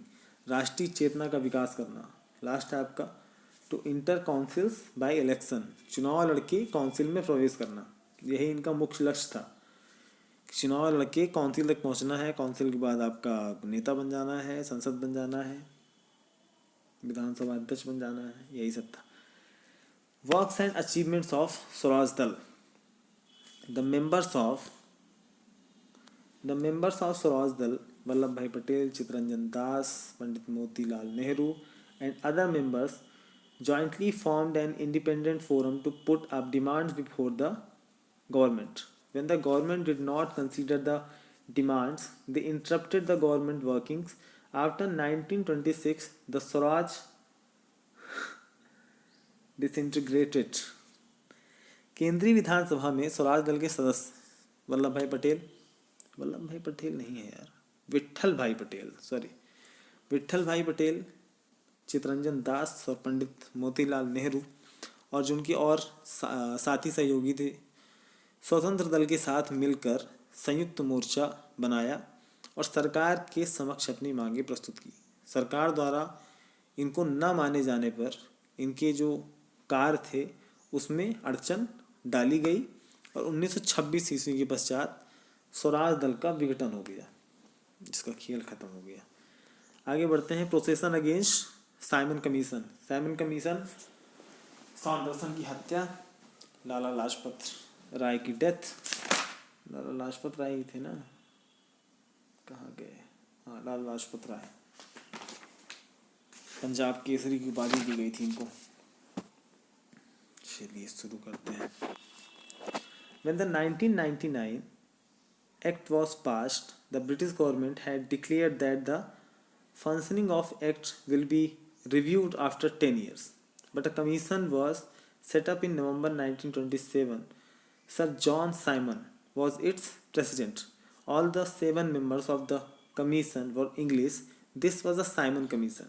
राष्ट्रीय चेतना का विकास करना। लास्ट है आपका to enter councils by election, चुनाव लड़के काउंसिल में प्रवेश करना। यही इनका मुख्य लक्ष्य था, चुनाव लड़के काउंसिल तक पहुंचना है, काउंसिल के बाद आपका नेता बन जाना है, संसद बन जाना है, विधानसभा अध्यक्ष बन जाना है, यही सब था। Works and achievements of Swaraj Dal. The members of Swaraj दल वल्लभ भाई पटेल, चित्तरंजन दास, पंडित Motilal Nehru and other members jointly formed an independent forum to put up demands before the government. When the government did not consider the demands, they interrupted the government workings. After 1926, the Swaraj disintegrated. केंद्रीय विधानसभा में स्वराज दल के सदस्य वल्लभ भाई पटेल नहीं है यार, विट्ठल भाई पटेल, चित्तरंजन दास और पंडित मोतीलाल नेहरू और जो उनके और साथी सहयोगी थे, स्वतंत्र दल के साथ मिलकर संयुक्त मोर्चा बनाया और सरकार के समक्ष अपनी मांगे प्रस्तुत की। सरकार द्वारा इनको न माने जाने पर इनके जो कार्य थे उसमें अड़चन डाली गई और 1926 ईस्वी के पश्चात स्वराज दल का विघटन हो गया, जिसका खेल खत्म हो गया। आगे बढ़ते हैं। प्रोसेसन अगेंस्ट साइमन कमीशन, सॉन्डरसन की हत्या, लाला लाजपत राय की डेथ। लाला लाजपत राय ही थे ना, कहाँ गए, हाँ लाला लाजपत राय, पंजाब केसरी की उपाधि दी गई थी इनको। चलिए शुरू करते हैं। When the 1999 Act was passed, the British government had declared that the functioning of Act will be reviewed after 10 years. But a commission was set up in November 1927. Sir John Simon was its president. All the 7 members of the commission were English. This was a Simon Commission.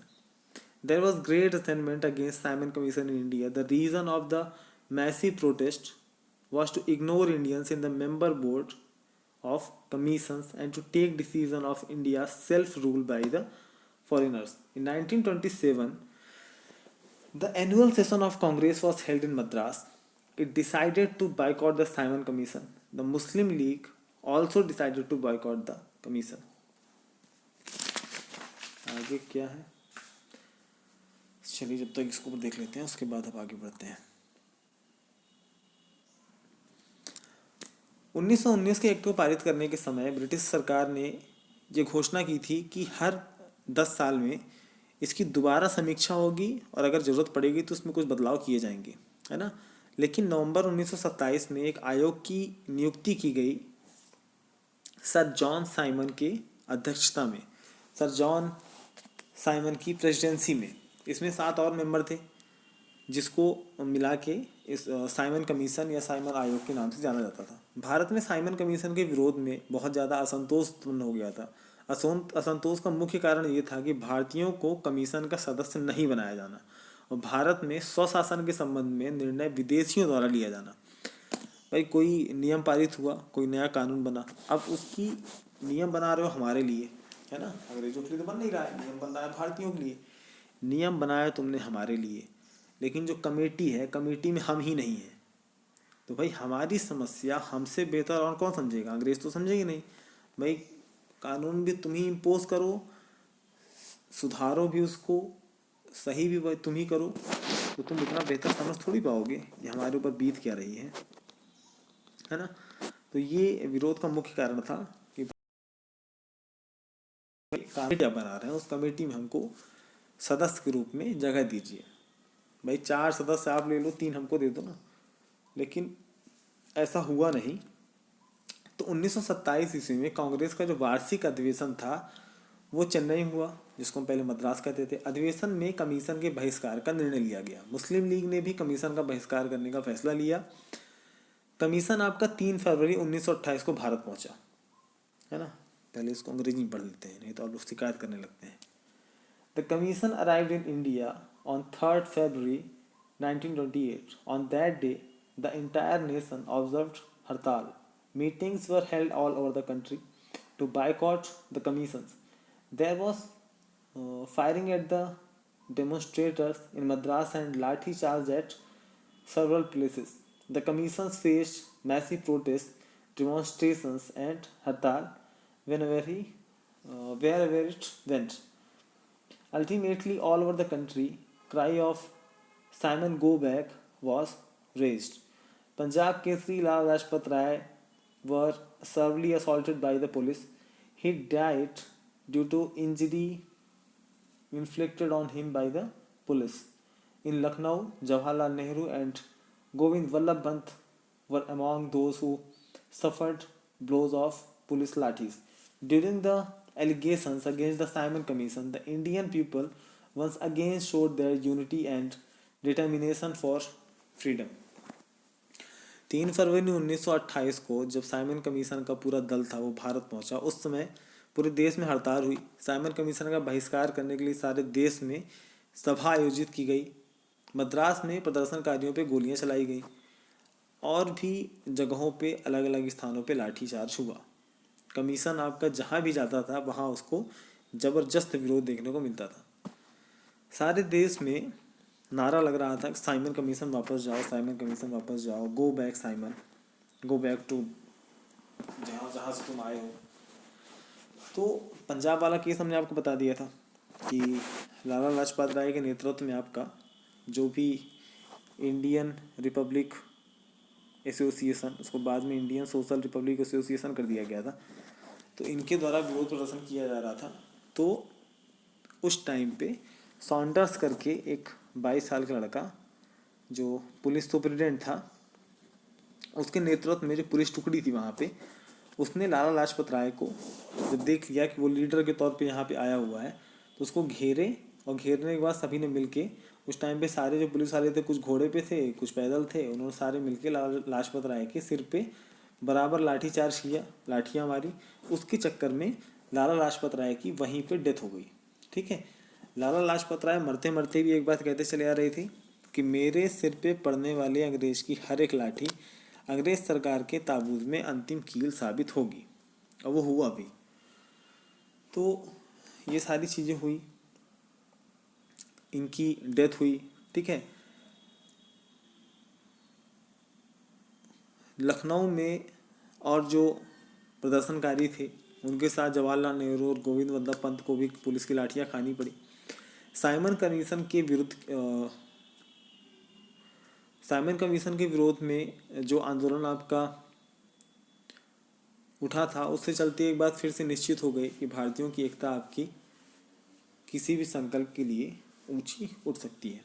There was great resentment against Simon Commission in India. The reason of the massive protest was to ignore Indians in the member board of commissions and to take decision of India's self-rule by the foreigners. In 1927, the annual session of Congress was held in Madras. It decided to boycott the Simon Commission. The Muslim League also decided to boycott the commission. आगे क्या है, चलिए जब तक इसको देख लेते हैं, उसके बाद अब आगे बढ़ते हैं। 1919 के एक्ट को पारित करने के समय ब्रिटिश सरकार ने ये घोषणा की थी कि हर 10 साल में इसकी दोबारा समीक्षा होगी और अगर ज़रूरत पड़ेगी तो उसमें कुछ बदलाव किए जाएंगे, है ना। लेकिन नवंबर 1927 में एक आयोग की नियुक्ति की गई सर जॉन साइमन के अध्यक्षता में, सर जॉन साइमन की प्रेसिडेंसी में। इसमें 7 और मेंबर थे, जिसको मिला के इस साइमन कमीशन या साइमन आयोग के नाम से जाना जाता था। भारत में साइमन कमीशन के विरोध में बहुत ज़्यादा असंतोष उत्पन्न हो गया था। असंतोष का मुख्य कारण ये था कि भारतीयों को कमीशन का सदस्य नहीं बनाया जाना और भारत में स्वशासन के संबंध में निर्णय विदेशियों द्वारा लिया जाना। भाई कोई नियम पारित हुआ, कोई नया कानून बना, अब उसकी नियम बना रहे हो हमारे लिए, है ना, अंग्रेजों के लिए तो बन नहीं रहा है, नियम बन रहा है भारतीयों के लिए। नियम बनाया तुमने हमारे लिए, लेकिन जो कमेटी है, कमेटी में हम ही नहीं हैं। तो भाई हमारी समस्या हमसे बेहतर और कौन समझेगा? अंग्रेज तो समझेगी नहीं। भाई कानून भी तुम ही इम्पोज करो, सुधारो भी उसको, सही भी भाई तुम ही करो, तो तुम इतना बेहतर समझ थोड़ी पाओगे ये हमारे ऊपर बीत क्या रही है ना। तो ये विरोध का मुख्य कारण था कि कमेटी क्या बना रहे हैं, उस कमेटी में हमको सदस्य के रूप में जगह दीजिए। भाई 4 सदस्य आप ले लो, 3 हमको दे दो ना। लेकिन ऐसा हुआ नहीं। तो 1927 ईस्वी में कांग्रेस का जो वार्षिक अधिवेशन था वो चेन्नई हुआ, जिसको हम पहले मद्रास कहते थे। अधिवेशन में कमीशन के बहिष्कार का निर्णय लिया गया। मुस्लिम लीग ने भी कमीशन का बहिष्कार करने का फैसला लिया। कमीशन आपका 3 फरवरी 1928 को भारत पहुंचा, है ना। पहले इसको अंग्रेजी में पढ़ लेते हैं, नहीं तो आप लोग शिकायत करने लगते हैं। The commission arrived in India on 3 February 1928. On that day, the entire nation observed Hartal. Meetings were held all over the country to boycott the commissions. There was firing at the demonstrators in Madras and lathi charge at several places. The commissions faced massive protests, demonstrations, and Hartal wherever it went. Ultimately, all over the country, cry of Simon go back was raised. Punjab Kesari Lal Lajpat Rai were severely assaulted by the police. He died due to injury inflicted on him by the police. In Lucknow, Jawaharlal Nehru and Govind Vallabh Pant were among those who suffered blows of police lathis. During the allegations against the Simon Commission, the Indian people once again showed their unity and determination for freedom. 3 फरवरी 1928 को जब Simon commission का पूरा दल था वो भारत पहुंचा, उस समय पूरे देश में हड़ताल हुई। साइमन कमीशन का बहिष्कार करने के लिए सारे देश में सभा आयोजित की गई। मद्रास में प्रदर्शनकारियों पे गोलियां चलाई गई और भी जगहों पे अलग अलग स्थानों पे लाठीचार्ज हुआ। कमीशन आपका जहाँ भी जाता था वहाँ उसको ज़बरदस्त विरोध देखने को मिलता था। सारे देश में नारा लग रहा था साइमन कमीशन वापस जाओ, साइमन कमीशन वापस जाओ, go back Simon, go back to जहाँ से तुम आए हो। तो पंजाब वाला केस हमने आपको बता दिया था कि लाला लाजपत राय के नेतृत्व में आपका जो भी इंडियन रिपब्लिक एसोसिएशन, उसको बाद में इंडियन सोशल रिपब्लिक एसोसिएशन कर दिया गया था, तो इनके द्वारा विरोध प्रदर्शन किया जा रहा था। तो उस टाइम पे सॉन्डर्स करके एक 22 साल का लड़का जो पुलिस सुपरिटेंडेंट था, उसके नेतृत्व में जो पुलिस टुकड़ी थी वहाँ पे, उसने लाला लाजपत राय को जब देख लिया कि वो लीडर के तौर पे यहाँ पे आया हुआ है, तो उसको घेरे और घेरने के बाद सभी ने मिलके, उस टाइम पे सारे जो पुलिस वाले थे कुछ घोड़े पे थे कुछ पैदल थे, उन्होंने सारे मिलके लाला लाजपत राय के सिर पे बराबर लाठीचार्ज किया, लाठियाँ मारी। उसके चक्कर में लाला लाजपत राय की वहीं पे डेथ हो गई। ठीक है, लाला लाजपत राय मरते मरते भी एक बात कहते चले आ रही थी कि मेरे सिर पे पड़ने वाले अंग्रेज की हर एक लाठी अंग्रेज सरकार के ताबूत में अंतिम कील साबित होगी, और वो हुआ भी। तो ये सारी चीज़ें हुई, इनकी डेथ हुई। ठीक है, लखनऊ में और जो प्रदर्शनकारी थे उनके साथ जवाहरलाल नेहरू और गोविंद वल्लभ पंत को भी पुलिस की लाठियां खानी पड़ी। साइमन कमीशन के विरोध में जो आंदोलन आपका उठा था, उससे चलते एक बात फिर से निश्चित हो गई कि भारतीयों की एकता आपकी किसी भी संकल्प के लिए ऊंची उठ सकती है।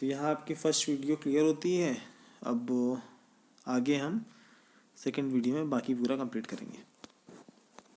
तो यहाँ आपकी फर्स्ट वीडियो क्लियर होती है। अब आगे हम सेकंड वीडियो में बाकी पूरा कंप्लीट करेंगे।